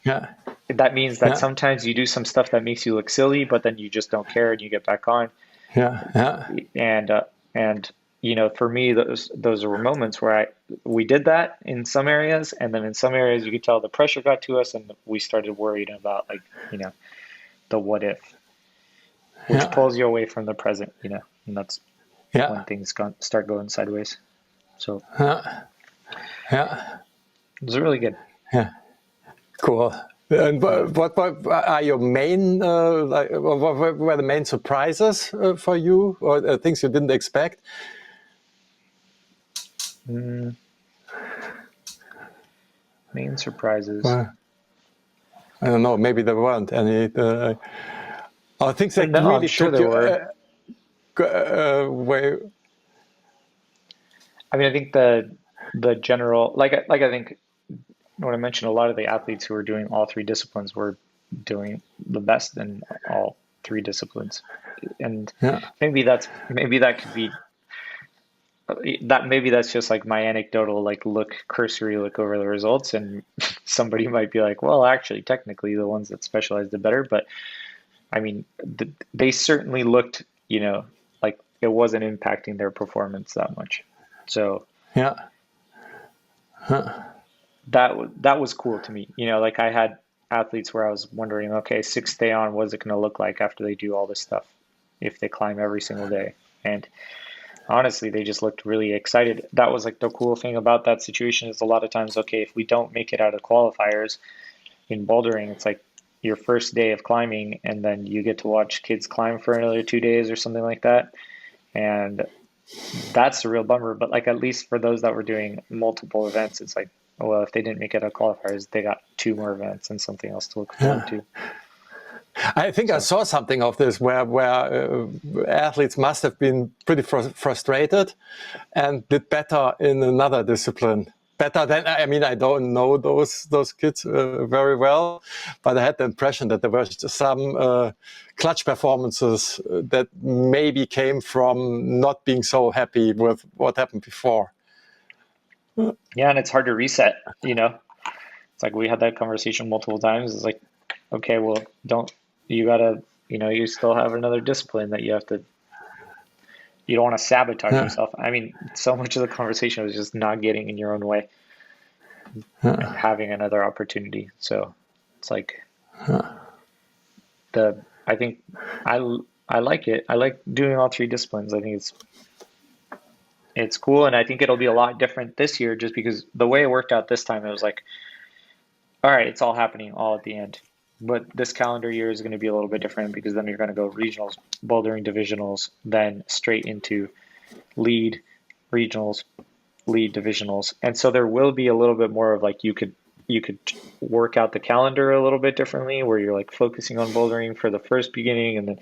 yeah, that means that yeah, sometimes you do some stuff that makes you look silly, but then you just don't care and you get back on. yeah, yeah, And for me, those were moments where we did that in some areas, and then in some areas you could tell the pressure got to us, and we started worrying about, like, the what if, which yeah, pulls you away from the present, and that's when yeah, things start going sideways. So yeah, yeah, it was really good. yeah. Cool. And Yeah. what are your main, what were the main surprises for you, or things you didn't expect? Mm, main surprises. I don't know, maybe there weren't any, or things that No, I'm really sure took there you were. away. I mean, I think the general, like I think when I mentioned, a lot of the athletes who were doing all three disciplines were doing the best in all three disciplines. And Yeah, maybe that could be that maybe that's just like my anecdotal, like, cursory look over the results, and somebody might be like, well, actually, technically the ones that specialized did better. But I mean, they certainly looked, like it wasn't impacting their performance that much. So Yeah. that was cool to me. Like I had athletes where I was wondering, okay, sixth day on, what is it going to look like after they do all this stuff if they climb every single day? And honestly, they just looked really excited. That was like the cool thing about that situation is a lot of times, okay, if we don't make it out of qualifiers in bouldering, it's like your first day of climbing, and then you get to watch kids climb for another 2 days or something like that. And that's a real bummer. But like at least for those that were doing multiple events, it's like, well, if they didn't make it out of qualifiers, they got 2 more events and something else to look forward to. I think I saw something of this where athletes must have been pretty frustrated and did better in another discipline. Better than, I mean, I don't know those kids very well, but I had the impression that there were some clutch performances that maybe came from not being so happy with what happened before. Yeah, and it's hard to reset, It's like we had that conversation multiple times. It's like, okay, well, you gotta, you still have another discipline that you don't want to sabotage yourself. I mean, so much of the conversation was just not getting in your own way and having another opportunity. So it's like I think I like it. I like doing all 3 disciplines. I think it's cool, and I think it'll be a lot different this year just because the way it worked out this time, it was like, all right, it's all happening all at the end. But this calendar year is going to be a little bit different because then you're going to go regionals, bouldering divisionals, then straight into lead regionals, lead divisionals. And so there will be a little bit more of like you could work out the calendar a little bit differently where you're like focusing on bouldering for the first beginning and then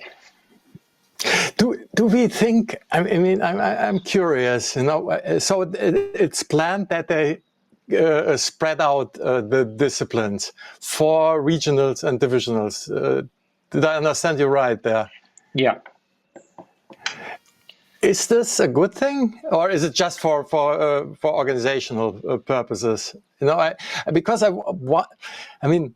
do we think, I mean, I'm curious, so it's planned that they spread out the disciplines for regionals and divisionals. Did I understand you right there? Yeah. Is this a good thing, or is it just for organizational purposes? Because I mean,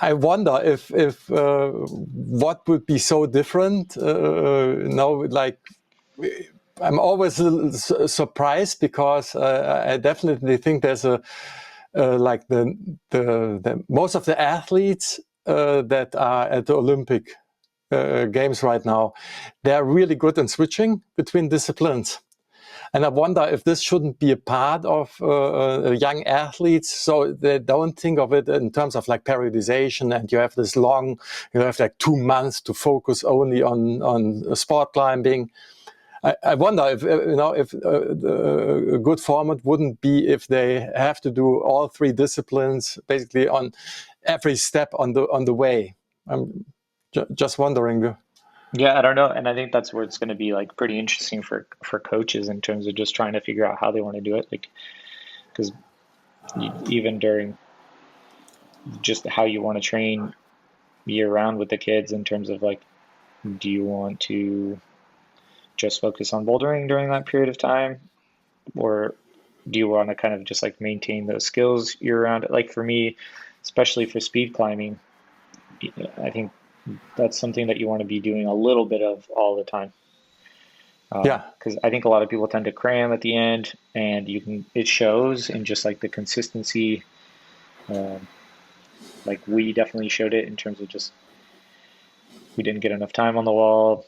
I wonder if what would be so different. Like I'm always surprised because I definitely think there's like the most of the athletes that are at the Olympic games right now, they're really good in switching between disciplines. And I wonder if this shouldn't be a part of young athletes, so they don't think of it in terms of like periodization, and you have this long, you have like 2 months to focus only on sport climbing. I wonder if a good format wouldn't be if they have to do all 3 disciplines basically on every step on the way. I'm just wondering. Yeah, I don't know. And I think that's where it's going to be like pretty interesting for coaches in terms of just trying to figure out how they want to do it. Like, because even during just how you want to train year round with the kids in terms of like, do you want to just focus on bouldering during that period of time? Or do you want to kind of just like maintain those skills year round? Like for me, especially for speed climbing, I think that's something that you want to be doing a little bit of all the time. Yeah. Because I think a lot of people tend to cram at the end, and it shows in just like the consistency. Like we definitely showed it in terms of just we didn't get enough time on the wall,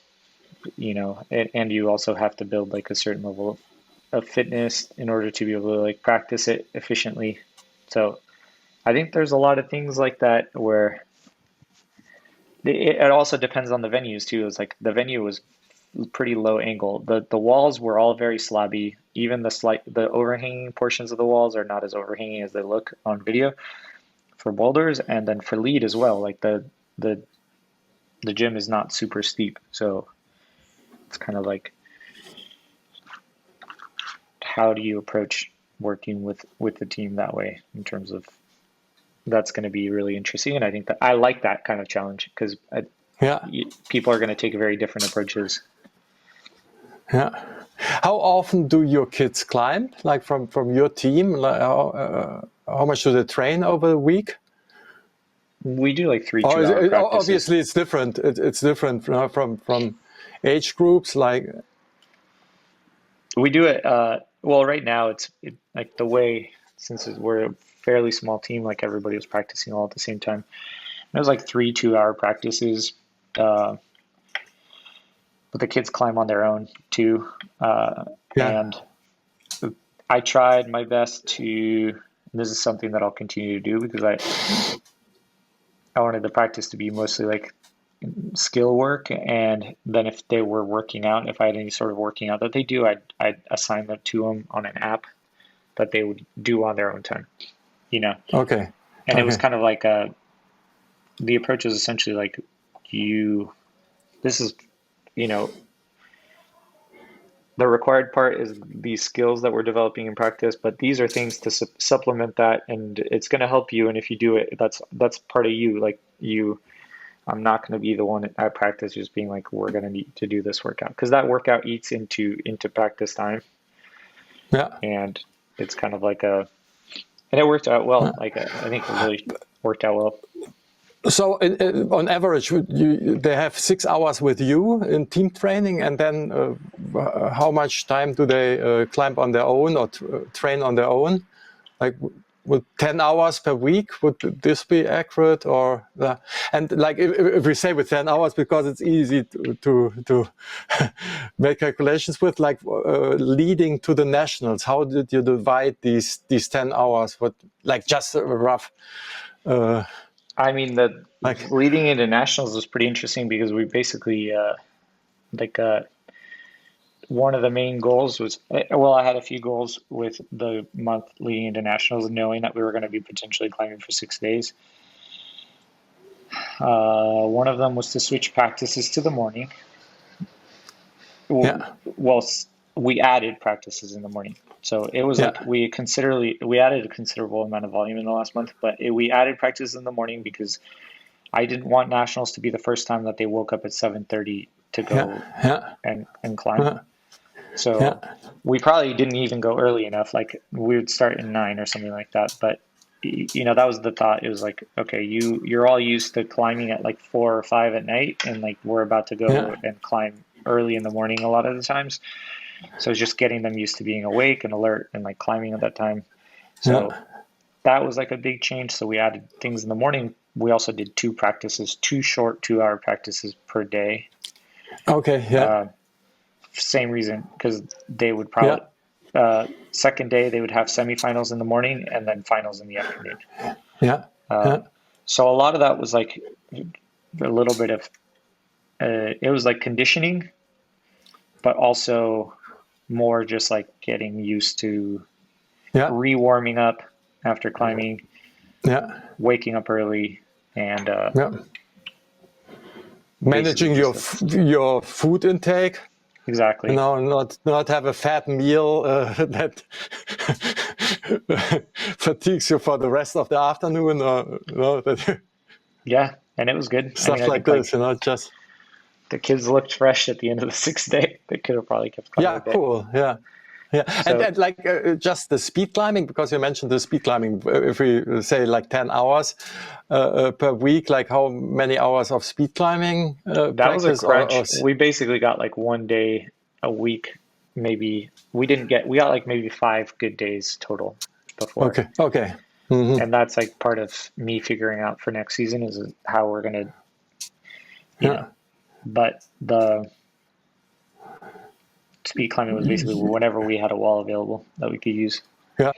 and you also have to build like a certain level of fitness in order to be able to like practice it efficiently. So I think there's a lot of things like that where it also depends on the venues too. It's like the venue was pretty low angle. The walls were all very slabby. Even the overhanging portions of the walls are not as overhanging as they look on video for boulders, and then for lead as well. Like the gym is not super steep, so it's kind of like how do you approach working with the team that way in terms of that's going to be really interesting. And I think that I like that kind of challenge because people are going to take very different approaches. Yeah. How often do your kids climb? Like from your team? Like how much do they train over the week? We do like 3 2-hour practices. Obviously, it's different. It's different from age groups? Like, We do it, well, right now like the way, since we're a fairly small team, like everybody was practicing all at the same time. It was like 3 2-hour practices, uh, but the kids climb on their own too. yeah, And I tried my best to, and this is something that I'll continue to do because I wanted the practice to be mostly like skill work, and then if they were working out, if I had any sort of working out that they do, I'd assign that to them on an app that they would do on their own time, you know. okay, And it was okay, kind of like the approach was essentially like you, this is, you know, the required part is these skills that we're developing in practice, but these are things to supplement that, and it's going to help you. And if you do it, that's part of you. Like you, I'm not going to be the one at practice just being like, we're going to need to do this workout, because that workout eats into practice time, yeah. and it's kind of like and it worked out well. Like I think it really worked out well. So on average, they have 6 hours with you in team training, and then how much time do they climb on their own or train on their own? Like, would 10 hours per week, would this be accurate? Or and like if we say with 10 hours, because it's easy to make calculations with, like leading to the nationals, how did you divide these 10 hours? What, like, just a rough I mean, the like, leading into nationals was pretty interesting because we basically like one of the main goals was, well, I had a few goals with the month leading into nationals, knowing that we were going to be potentially climbing for 6 days. One of them was to switch practices to the morning. yeah, Well, we added practices in the morning. So it was like yeah, we added a considerable amount of volume in the last month, but we added practices in the morning because I didn't want nationals to be the first time that they woke up at 7:30 to yeah, go yeah, and climb. yeah, So yeah, we probably didn't even go early enough. Like we would start at 9 or something like that. But you know, that was the thought. It was like, okay, you're all used to climbing at like 4 or 5 at night, and like we're about to go yeah, and climb early in the morning a lot of the times. So it's just getting them used to being awake and alert and like climbing at that time. So yeah. that was like a big change. So we added things in the morning. We also did 2 practices, 2 short 2-hour practices per day. Okay, yeah, Same reason, because they would yeah, probably second day they would have semifinals in the morning and then finals in the afternoon. yeah, yeah, So a lot of that was like a little bit of it was like conditioning, but also more just like getting used to yeah, re-warming up after climbing, yeah, waking up early, and yeah. basically Managing just your food intake, you exactly. know, not have a fat meal that fatigues you for the rest of the afternoon, or you know, that, Yeah, and it was good. I mean, stuff I like think this, like you know, just the kids looked fresh at the end of the 6th day. They could have probably kept climbing yeah, a bit. cool, yeah. Yeah, So and like just the speed climbing, because you mentioned the speed climbing. If we say like 10 hours per week, like how many hours of speed climbing that was a practice, or crunch. We basically got like one day a week, maybe. We got like maybe 5 good days total before. okay, okay, hmm, And that's like part of me figuring out for next season is how we're gonna, you know. yeah, But the speed climbing was basically whenever we had a wall available that we could use. yeah.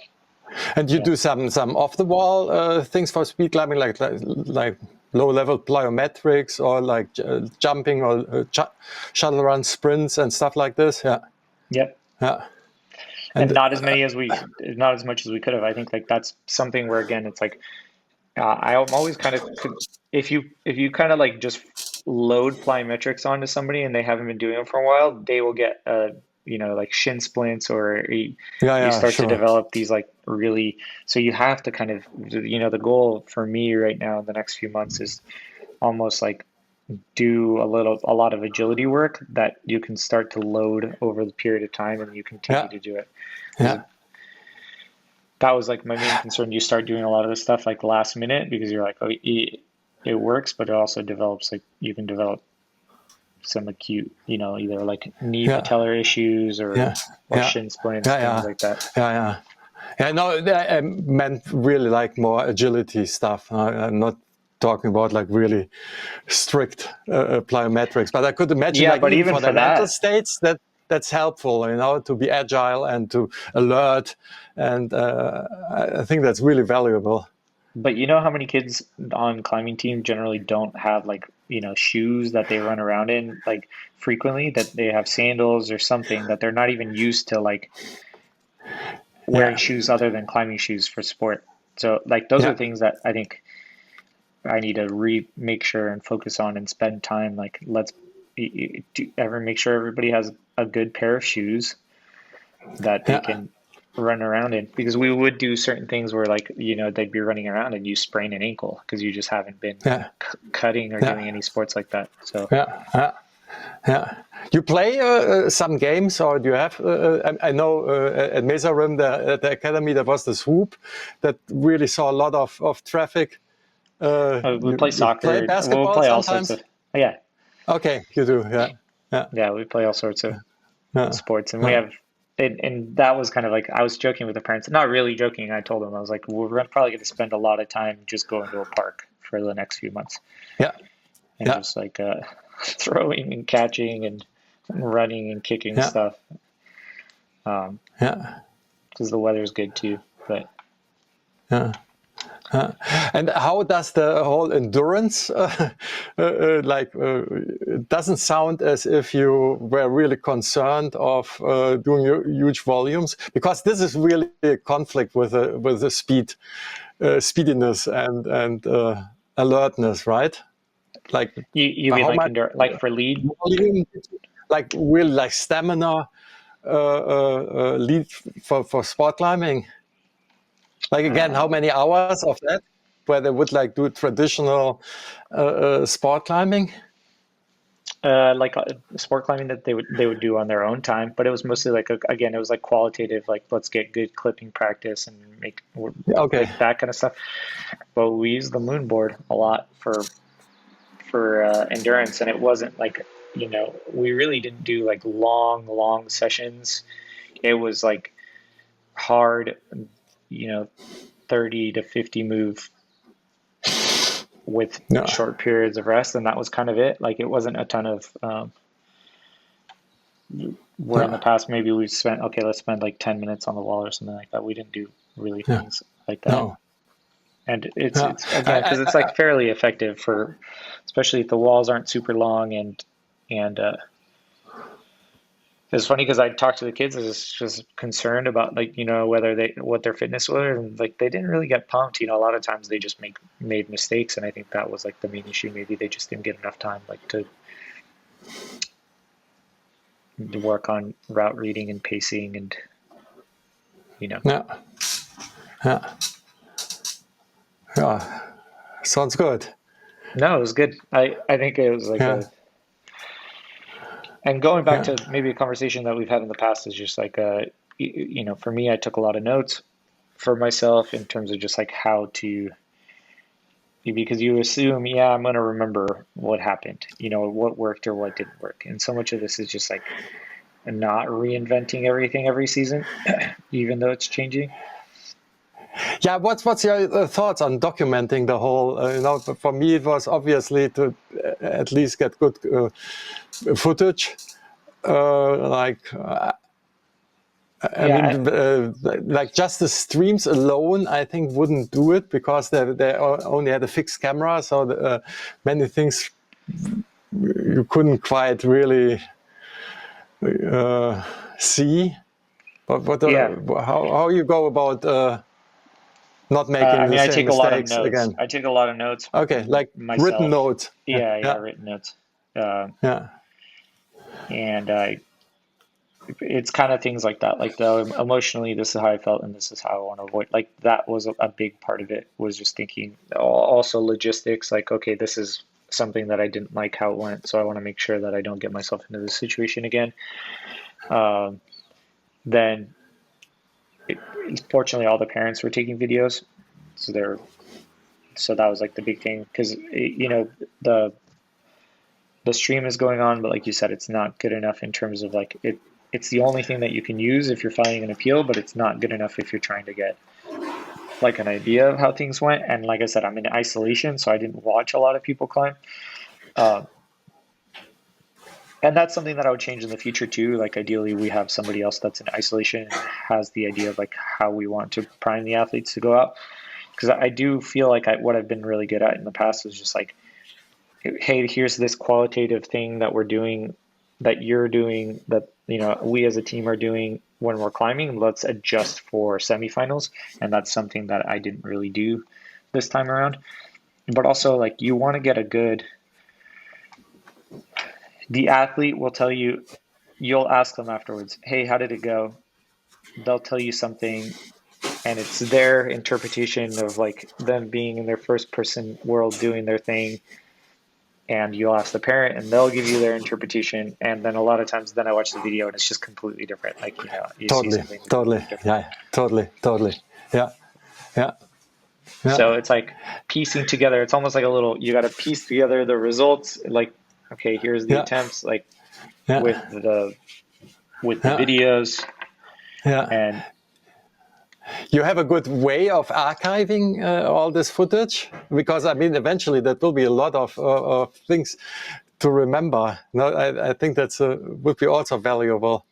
And you Yeah. do some off the wall things for speed climbing, like low level plyometrics, or like jumping, or shuttle run sprints and stuff like this. Yeah, Yep. yeah, And and not as much as we could have. I think like that's something where again it's like I'm always kind of, if you kind of like just load plyometrics onto somebody and they haven't been doing it for a while, they will get you know, like shin splints, or yeah, you yeah, start to sure, develop these like really, so you have to kind of, you know, the goal for me right now in the next few months is almost like do a lot of agility work that you can start to load over the period of time and you continue yeah, to do it. Because yeah, that was like my main concern. You start doing a lot of this stuff like last minute because you're like, oh, it works, but it also develops, like you can develop some acute, either like knee patellar issues or shin splints, things like that. Yeah, no, I meant really like more agility stuff. I'm not talking about like really strict plyometrics, but I could imagine like but even for the mental that, states that's helpful, to be agile and to alert, and I think that's really valuable. But you know how many kids on climbing team generally don't have like, shoes that they run around in like frequently, that they have sandals or something that they're not even used to like wearing shoes other than climbing shoes for sport. So like those are things that I think I need to make sure and focus on and spend time. Like ever make sure everybody has a good pair of shoes that they can run around in, because we would do certain things where like, they'd be running around and you sprain an ankle because you just haven't been cutting or doing any sports like that. So you play some games, or do you have I know at Mesa Rim, at the academy, there was this hoop that really saw a lot of traffic. we play You soccer. play We'll basketball play all sorts sometimes? of, yeah. Okay, you do, Yeah, we play all sorts of sports, and we have, and that was kind of like, I was joking with the parents, not really joking. I told them, I was like, we're probably going to spend a lot of time just going to a park for the next few months. And just like throwing and catching and running and kicking stuff. Because the weather's good too, but. And how does the whole endurance, it doesn't sound as if you were really concerned of doing huge volumes, because this is really a conflict with the speediness and alertness, right? Like you mean how like much like for lead volume, like really like stamina lead for sport climbing? Like again, how many hours of that, where they would like do traditional sport climbing? Like sport climbing that they would do on their own time, but it was mostly like again, it was like qualitative, like let's get good clipping practice and make like that kind of stuff. But we used the moon board a lot for endurance, and it wasn't like, we really didn't do like long sessions. It was like hard, 30 to 50 move with short periods of rest, and that was kind of it. Like it wasn't a ton of where in the past maybe we spent, okay, let's spend like 10 minutes on the wall or something like that. We didn't do really things like that. And it's again, because it's like fairly effective for, especially if the walls aren't super long, and it's funny because I talked to the kids. I was just concerned about like, whether what their fitness was, and like they didn't really get pumped. A lot of times they just made mistakes, and I think that was like the main issue. Maybe they just didn't get enough time like to work on route reading and pacing, and Sounds good. No, it was good. I think it was like and going back to maybe a conversation that we've had in the past, is just like for me, I took a lot of notes for myself in terms of just like how to, because you assume, I'm going to remember what happened, what worked or what didn't work. And so much of this is just like not reinventing everything every season, even though it's changing. Yeah, what's your thoughts on documenting the whole? For me, it was obviously to at least get good footage. Like just the streams alone, I think wouldn't do it, because they only had a fixed camera, so many things you couldn't quite really see. But how you go about not making the I same take a lot of mistakes notes. again? I take a lot of notes. Okay, like myself. Written notes. Yeah, written notes. And it's kind of things like that. Like emotionally, this is how I felt, and this is how I want to avoid. Like that was a big part of it. Was just thinking. Also logistics. Like, okay, this is something that I didn't like how it went, so I want to make sure that I don't get myself into this situation again. Then fortunately all the parents were taking videos, so that was like the big thing, because the the stream is going on, but like you said, it's not good enough in terms of like it's the only thing that you can use if you're filing an appeal, but it's not good enough if you're trying to get like an idea of how things went. And like I said, I'm in isolation, so I didn't watch a lot of people climb. And that's something that I would change in the future too. Like ideally we have somebody else that's in isolation and has the idea of like how we want to prime the athletes to go out. Because I do feel like what I've been really good at in the past is just like, hey, here's this qualitative thing that we're doing, that you're doing, that we as a team are doing when we're climbing. Let's adjust for semifinals, and that's something that I didn't really do this time around. But also, like, you want to get the athlete will tell you, you'll ask them afterwards, hey, how did it go? They'll tell you something, and it's their interpretation of like them being in their first person world doing their thing. And you'll ask the parent and they'll give you their interpretation. And then a lot of times then I watch the video and it's just completely different. Like, you see something totally different. Yeah, totally yeah. So it's like piecing together. It's almost like you got to piece together the results. Like, okay, here's the attempts, like with the videos. Yeah. And you have a good way of archiving all this footage, because I mean, eventually that will be a lot of things to remember. No, I think that's would be also valuable.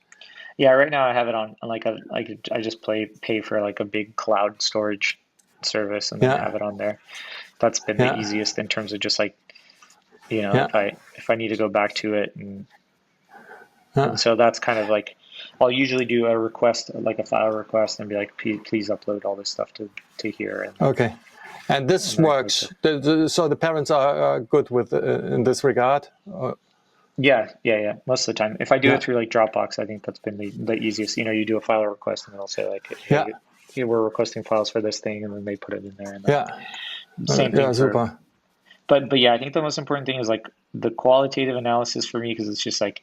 Yeah, right now I have it on like I just pay for like a big cloud storage service, and then I have it on there. That's been the easiest in terms of just like, if I need to go back to it, and so that's kind of like, I'll usually do a request, like a file request, and be like, please upload all this stuff to here. And, okay, and this works. So the parents are good with in this regard. Yeah. Most of the time, if I do it through like Dropbox, I think that's been the easiest. You do a file request, and they'll say like, hey, we're requesting files for this thing, and then they put it in there. And same thing. Super. But yeah, I think the most important thing is like the qualitative analysis for me, because it's just like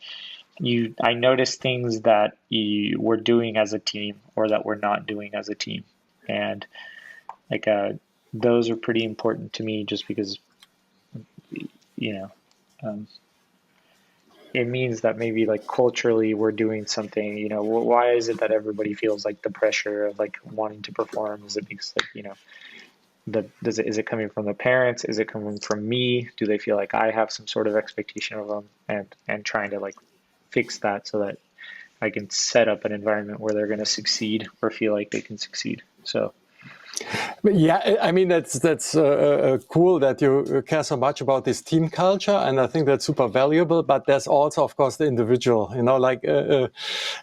I notice things that we're doing as a team or that we're not doing as a team, and like those are pretty important to me, just because it means that maybe like culturally we're doing something. Why is it that everybody feels like the pressure of like wanting to perform? Is it because like is it coming from the parents? Is it coming from me? Do they feel like I have some sort of expectation of them, and trying to like fix that so that I can set up an environment where they're going to succeed or feel like they can succeed. So yeah, I mean, that's cool that you care so much about this team culture, and I think that's super valuable. But there's also, of course, the individual, like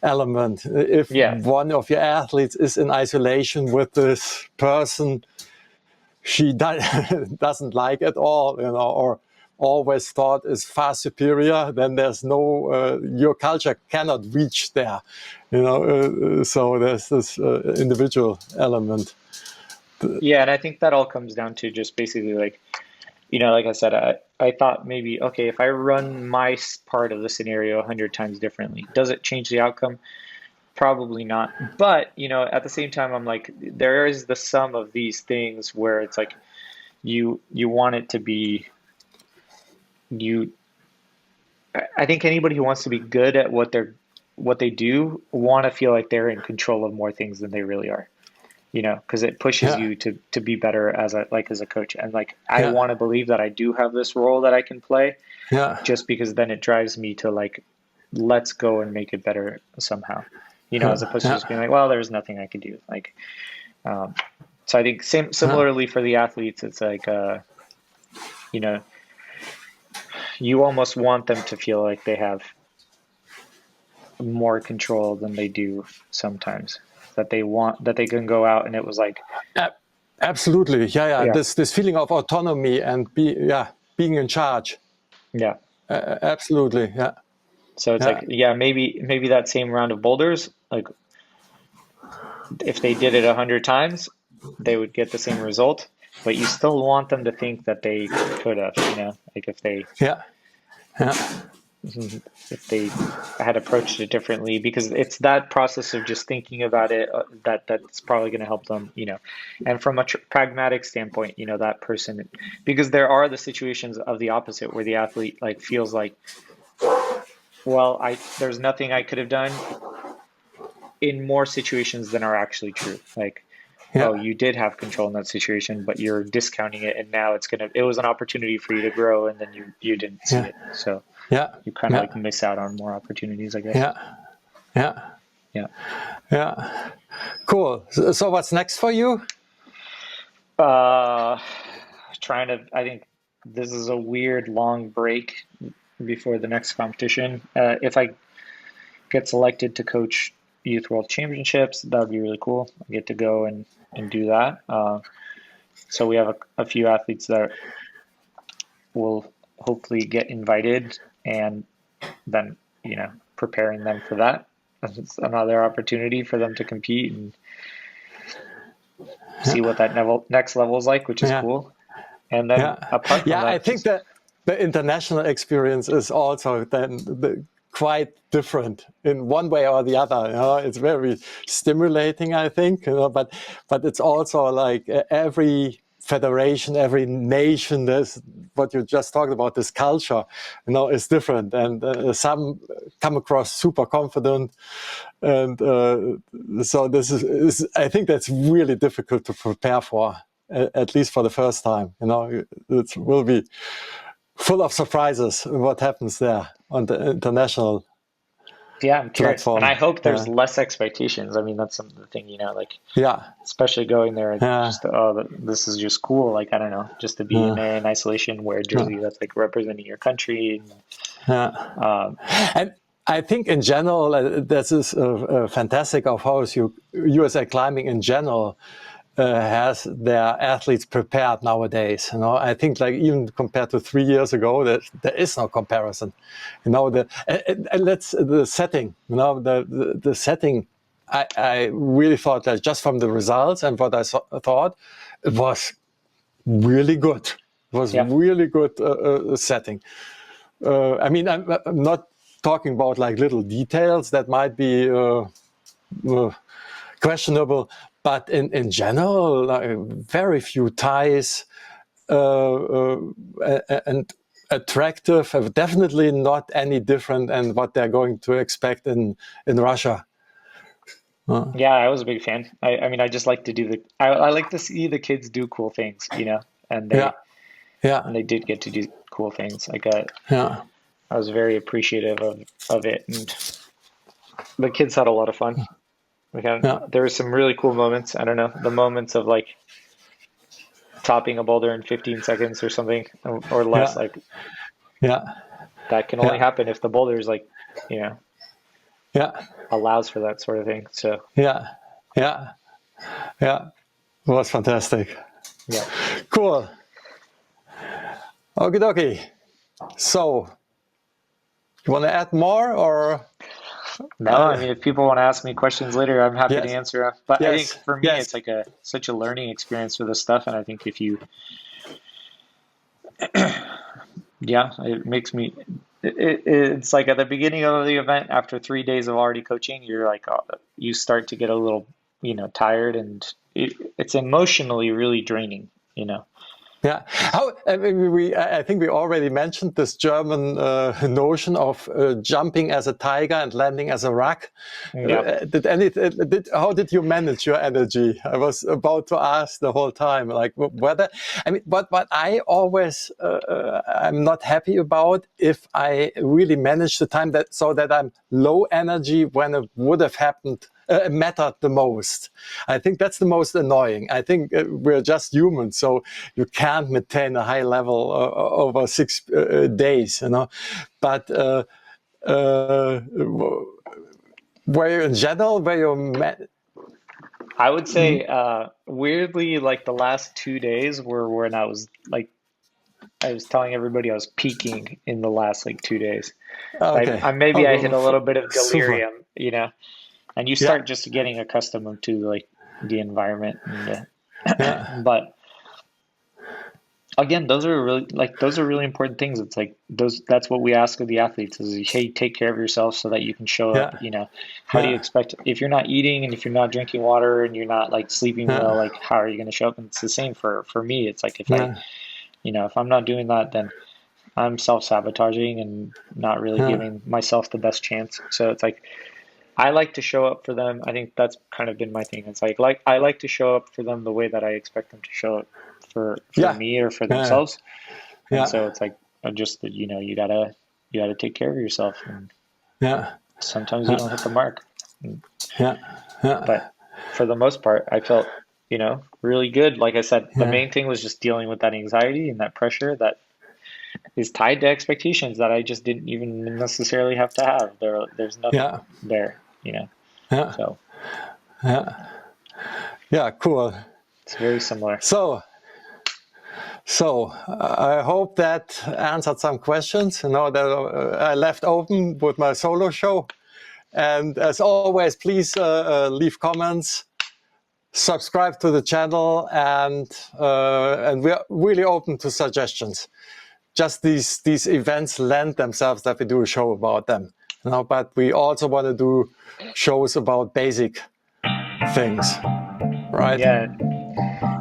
element. If one of your athletes is in isolation with this person she doesn't like at all, or always thought is far superior, then there's no, your culture cannot reach there, so there's this individual element. Yeah, and I think that all comes down to just basically like, like I said, I thought maybe, okay, if I run my part of the scenario 100 times differently, does it change the outcome? Probably not. But, at the same time, I'm like, there is the sum of these things where it's like you want it to be, I think anybody who wants to be good at what they do want to feel like they're in control of more things than they really are. Because it pushes you to be better as a coach. And like, I want to believe that I do have this role that I can play, just because then it drives me to like, let's go and make it better somehow, as opposed to just being like, well, there's nothing I can do. Like, so I think similarly for the athletes, it's like, you almost want them to feel like they have more control than they do sometimes. That they can go out, and it was like absolutely this feeling of autonomy and being in charge. Absolutely. So it's like maybe that same round of boulders, like if they did it 100 times, they would get the same result, but you still want them to think that they could have, like if they if they had approached it differently, because it's that process of just thinking about it that's probably going to help them, and from a pragmatic standpoint, that person, because there are the situations of the opposite where the athlete like feels like, well, there's nothing I could have done, in more situations than are actually true. Like, oh, Yeah. you did have control in that situation, but you're discounting it, and now it was an opportunity for you to grow, and then you didn't see Yeah. it. So Yeah. you kind of Yeah. like miss out on more opportunities, I guess. Yeah. Yeah. Yeah. Yeah. Cool. So what's next for you? Uh, I think this is a weird long break before the next competition. If I get selected to coach Youth World Championships, that would be really cool. I get to go and do that. So we have a few athletes that will hopefully get invited, and then, preparing them for that. It's another opportunity for them to compete and see what that next level is like, which is Yeah. cool. And then Yeah. apart from Yeah. I that, think just that the international experience is also then quite different in one way or the other. It's very stimulating, I think, but it's also like every federation, every nation, there's what you just talked about, this culture, is different. And some come across super confident. And so this is, I think that's really difficult to prepare for, at least for the first time. It will be full of surprises what happens there on the international yeah, I'm curious, and I platform. hope there's Yeah, less expectations. I mean, that's some the thing, like yeah, especially going there, yeah, just this is just cool. Like, I don't know, just to be in there in isolation, wear a yeah, jersey that's like representing your country. yeah. Um, And I think in general, this is fantastic of how USAclimbing in general has their athletes prepared nowadays. I think like even compared to 3 years ago, there is no comparison. The setting. The setting. I really thought that just from the results and what I thought, it was really good. It was yeah, really good setting. I mean, I'm not talking about like little details that might be questionable, but in general, very few ties and attractive, definitely not any different than what they're going to expect in Russia. yeah, I was a big fan. I mean, I just like to I like to see the kids do cool things, and Yeah, and yeah, they did get to do cool things. Like, yeah, I was very appreciative of it, and the kids had a lot of fun. yeah, There were some really cool moments. I don't know, the moments of like topping a boulder in 15 seconds or something, or less. yeah, Like, yeah, that can only yeah, happen if the boulder is like, you know, yeah, allows for that sort of thing. So yeah, yeah, yeah. It was fantastic. yeah. Cool. Okie dokie. So, you want to add more or? No, I mean, if people want to ask me questions later, I'm happy to Yes, answer them. But I think yes, for me, yes. it's like such a learning experience for this stuff. And I think if you, yeah, it makes me, it's like at the beginning of the event, after 3 days of already coaching, you're like, you start to get a little, tired, and it's emotionally really draining, Yeah. How, I mean, I think we already mentioned this German notion of jumping as a tiger and landing as a rock. Yeah. How did you manage your energy? I was about to ask the whole time, like whether, I mean, what I always, I'm not happy about if I really manage the time so that I'm low energy when it would have happened mattered the most. I think that's the most annoying. I think we're just humans, so you can't maintain a high level over 6 days, But were you in general, were you? I would say, weirdly, like the last 2 days were when I was telling everybody I was peaking in the last like 2 days. Okay. Maybe Oh, I hit a little bit of super. delirium, and you Yeah, start just getting accustomed to like the environment, yeah, but again, those are really important things. It's like that's what we ask of the athletes is, hey, take care of yourself so that you can show up, Yeah. how do you Yeah. expect if you're not eating and if you're not drinking water and you're not like sleeping well, Yeah. like how are you going to show up? And it's the same for me. It's like Yeah. if I'm not doing that, then I'm self-sabotaging and not really Yeah. giving myself the best chance. So it's like I like to show up for them. I think that's kind of been my thing. It's like I like to show up for them the way that I expect them to show up for Yeah. me or for Yeah. themselves. And Yeah. so it's like just that, you gotta take care of yourself. And Yeah. sometimes you Yeah. don't hit the mark. Yeah. But for the most part, I felt, really good. Like I said, the Yeah. main thing was just dealing with that anxiety and that pressure that is tied to expectations that I just didn't even necessarily have to have. There's nothing Yeah. there. Yeah. So Yeah. Yeah. Cool. it's very similar. So I hope that answered some questions, that I left open with my solo show. And as always, please leave comments, subscribe to the channel, and we're really open to suggestions. Just these events lend themselves that we do a show about them. But we also want to do shows about basic things, right? Yeah.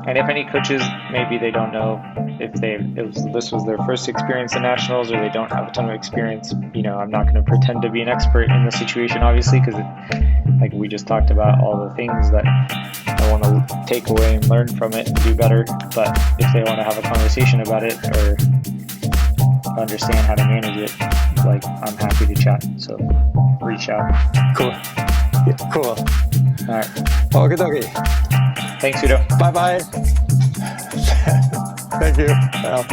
And if any coaches, maybe they don't know if this was their first experience in nationals or they don't have a ton of experience, I'm not going to pretend to be an expert in the situation, obviously, because like we just talked about all the things that I want to take away and learn from it and do better. But if they want to have a conversation about it or understand how to manage it, like I'm happy to chat. So reach out. Cool. Yeah, cool. All right. Okie dokie. Thanks, Udo. Bye bye. Thank you. Well.